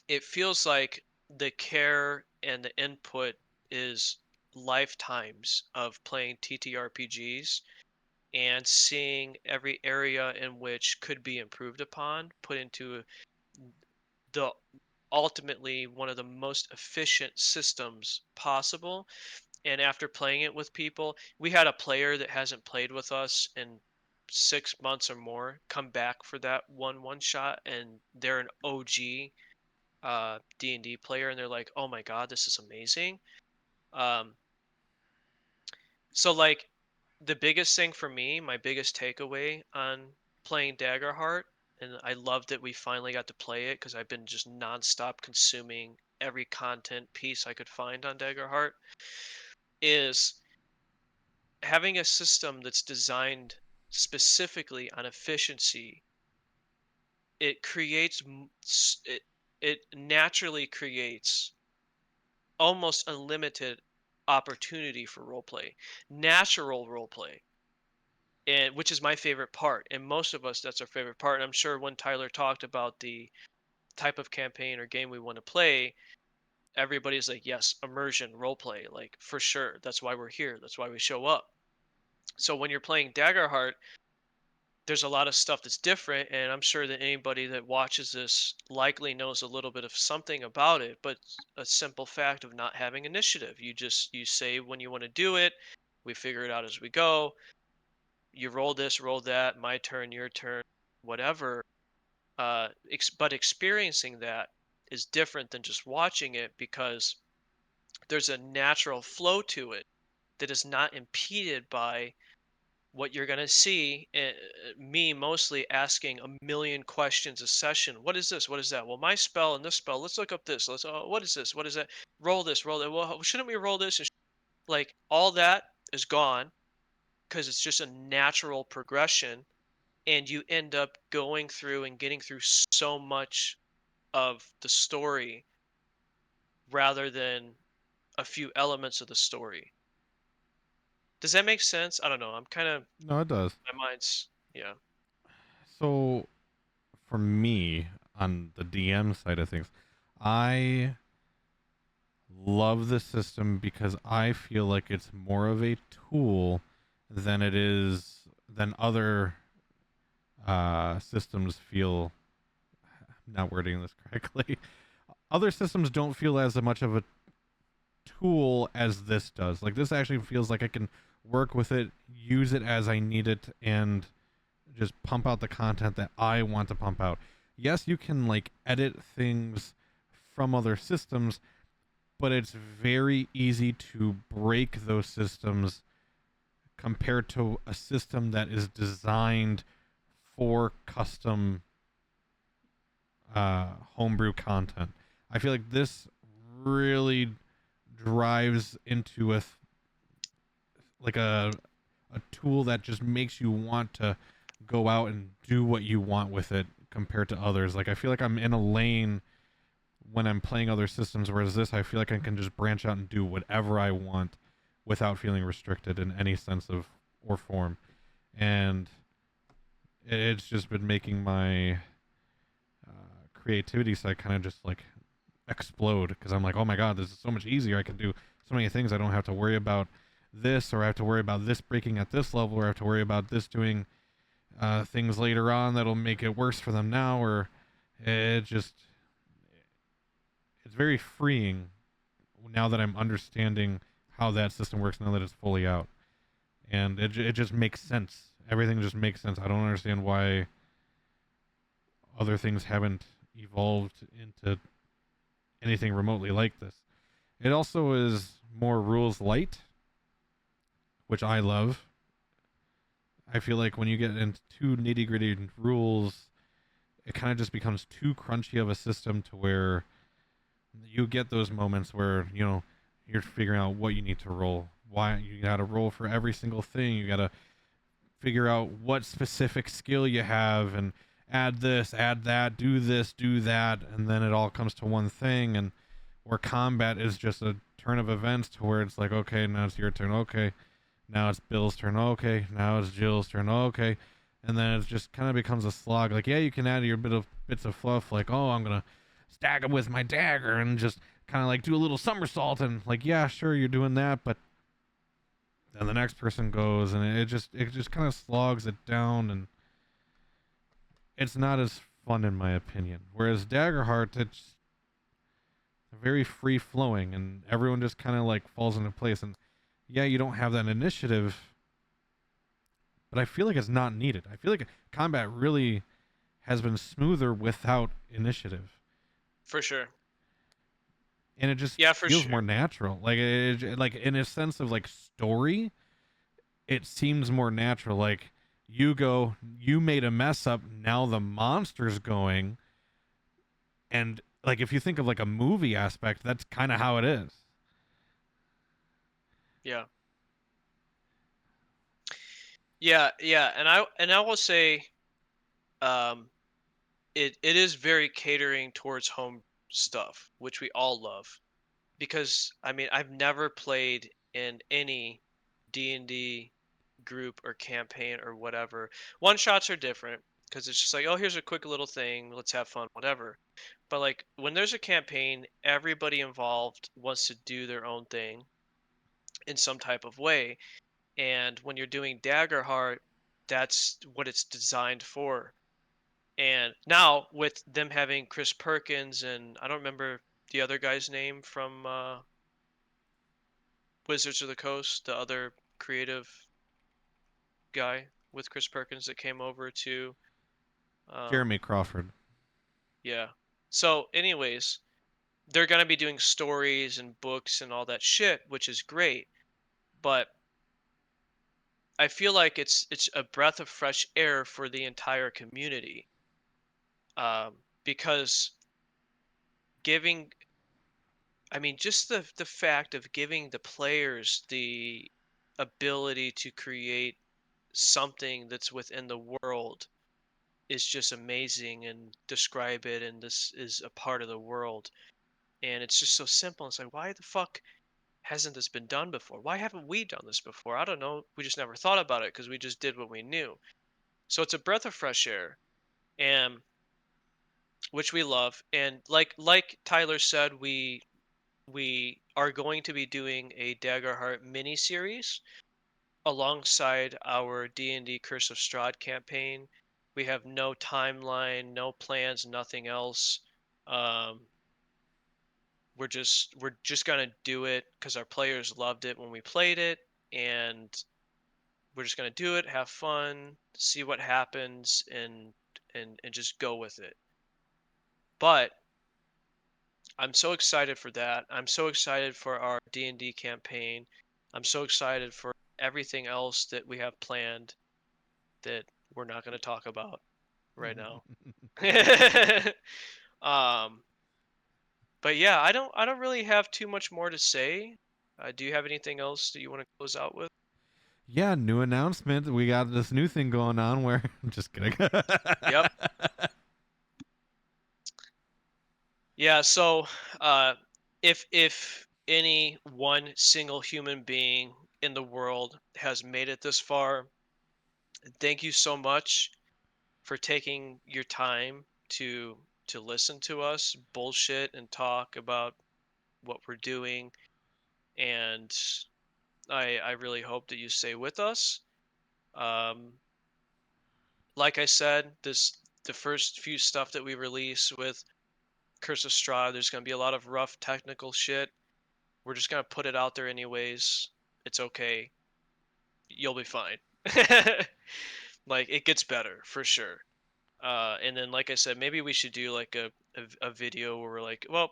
it feels like the care and the input is lifetimes of playing TTRPGs and seeing every area in which could be improved upon, put into the ultimately one of the most efficient systems possible. And after playing it with people, we had a player that hasn't played with us in 6 months or more come back for that one shot, and they're an OG D&D player, and they're like, "Oh my god, this is amazing." Um, so like the biggest thing for me, my biggest takeaway on playing Daggerheart, and I love that we finally got to play it because I've been just nonstop consuming every content piece I could find on Daggerheart, is having a system that's designed specifically on efficiency. It creates it naturally creates almost unlimited opportunity for roleplay, natural roleplay, and which is my favorite part. And most of us, that's our favorite part. And I'm sure when Tyler talked about the type of campaign or game we want to play, everybody's like, yes, immersion, roleplay, like for sure. That's why we're here. That's why we show up. So when you're playing Daggerheart, there's a lot of stuff that's different, and I'm sure that anybody that watches this likely knows a little bit of something about it, but a simple fact of not having initiative. You say when you want to do it, we figure it out as we go. You roll this, roll that, my turn, your turn, whatever. But experiencing that is different than just watching it because there's a natural flow to it that is not impeded by what you're going to see. Me mostly asking a million questions a session. What is this? What is that? Well, my spell and this spell, let's look up this. Let's, oh, what is this? What is that? Roll this, roll that. Well, shouldn't we roll this? Like all that is gone because it's just a natural progression. And you end up going through and getting through so much of the story rather than a few elements of the story. Does that make sense? I don't know. I'm kind of, No, it does. my mind's, yeah. So for me, on the DM side of things, I love the system because I feel like it's more of a tool than it is than other systems feel. I'm not wording this correctly. Other systems don't feel as much of a tool as this does. Like this actually feels like I can work with it, use it as I need it, and just pump out the content that I want to pump out. Yes, you can like edit things from other systems, but it's very easy to break those systems compared to a system that is designed for custom homebrew content. I feel like this really drives into like a tool that just makes you want to go out and do what you want with it compared to others. Like I feel like I'm in a lane when I'm playing other systems, whereas this I feel like I can just branch out and do whatever I want without feeling restricted in any sense of or form. And it's just been making my creativity side kind of just like explode because I'm like, oh my god, this is so much easier. I can do so many things. I don't have to worry about this, or I have to worry about this breaking at this level, or I have to worry about this doing things later on that'll make it worse for them now, or it just it's very freeing now that I'm understanding how that system works now that it's fully out, and it just makes sense. Everything just makes sense. I don't understand why other things haven't evolved into anything remotely like this. It also is more rules light, which I love. I feel like when you get into too nitty gritty rules, it kind of just becomes too crunchy of a system to where you get those moments where, you're figuring out what you need to roll. Why you got to roll for every single thing. You got to figure out what specific skill you have and add this, add that, do this, do that, and then it all comes to one thing. And where combat is just a turn of events to where it's like, okay, now it's your turn. Okay, now it's Bill's turn. Okay, now it's Jill's turn. Okay, and then it just kind of becomes a slog. Like, yeah, you can add your bits of fluff, like, oh, I'm gonna stack him with my dagger and just kind of like do a little somersault, and like, yeah, sure, you're doing that, but then the next person goes, and it just kind of slogs it down, and it's not as fun in my opinion. Whereas Daggerheart, it's very free flowing, and everyone just kind of like falls into place. And yeah, you don't have that initiative, but I feel like it's not needed. I feel like combat really has been smoother without initiative, For sure. and it just Yeah, for feels more sure. natural. Like like in a sense of like story, it seems more natural. Like you made a mess up. Now the monster's going, and like if you think of like a movie aspect, that's kind of how it is. Yeah. Yeah, yeah, and I will say, um, it is very catering towards home stuff, which we all love. Because I mean, I've never played in any D&D group or campaign or whatever. One shots are different because it's just like, oh, here's a quick little thing, let's have fun, whatever. But like when there's a campaign, everybody involved wants to do their own thing in some type of way. And when you're doing Daggerheart, that's what it's designed for. And now with them having Chris Perkins and I don't remember the other guy's name from Wizards of the Coast, the other creative guy with Chris Perkins that came over to, Jeremy um, Crawford. yeah. So, anyways, they're gonna be doing stories and books and all that shit, which is great. But I feel like it's a breath of fresh air for the entire community, because giving, I mean, just the fact of giving the players the ability to create something that's within the world is just amazing and describe it and this is a part of the world and it's just so simple. It's like, why the fuck hasn't this been done before? Why haven't we done this before? I don't know, we just never thought about it because we just did what we knew. So it's a breath of fresh air, and which we love. And like Tyler said, we are going to be doing a Daggerheart mini series alongside our D&D Curse of Strahd campaign. We have no timeline, no plans, nothing else. Um, we're just gonna do it because our players loved it when we played it, and we're just gonna do it, have fun, see what happens, and just go with it. But I'm so excited for that. I'm so excited for our D&D campaign. I'm so excited for everything else that we have planned that we're not going to talk about right now. um, but yeah, I don't really have too much more to say. Do you have anything else that you want to close out with? Yeah, new announcement. We got this new thing going on where I'm just kidding. Yep. Yeah. So, uh, if any one single human being in the world has made it this far, thank you so much for taking your time to listen to us bullshit and talk about what we're doing. And I really hope that you stay with us. Um, like I said, the first few stuff that we release with Curse of Strahd, there's going to be a lot of rough technical shit. we're just gonna put it out there anyways. It's okay. You'll be fine. Like it gets better for sure. And then like I said, maybe we should do like a video where we're like, well,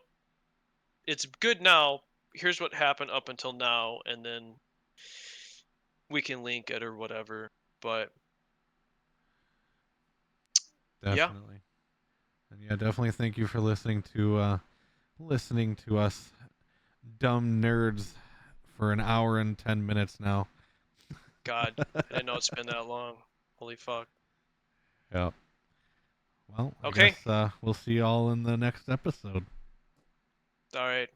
it's good now. Here's what happened up until now, and then we can link it or whatever. But yeah, Definitely. And yeah, definitely thank you for listening to us dumb nerds for an hour and 10 minutes now. God, I didn't know it's been that long. Holy fuck. Yeah. Well, I guess Okay. we'll see y'all in the next episode. All right.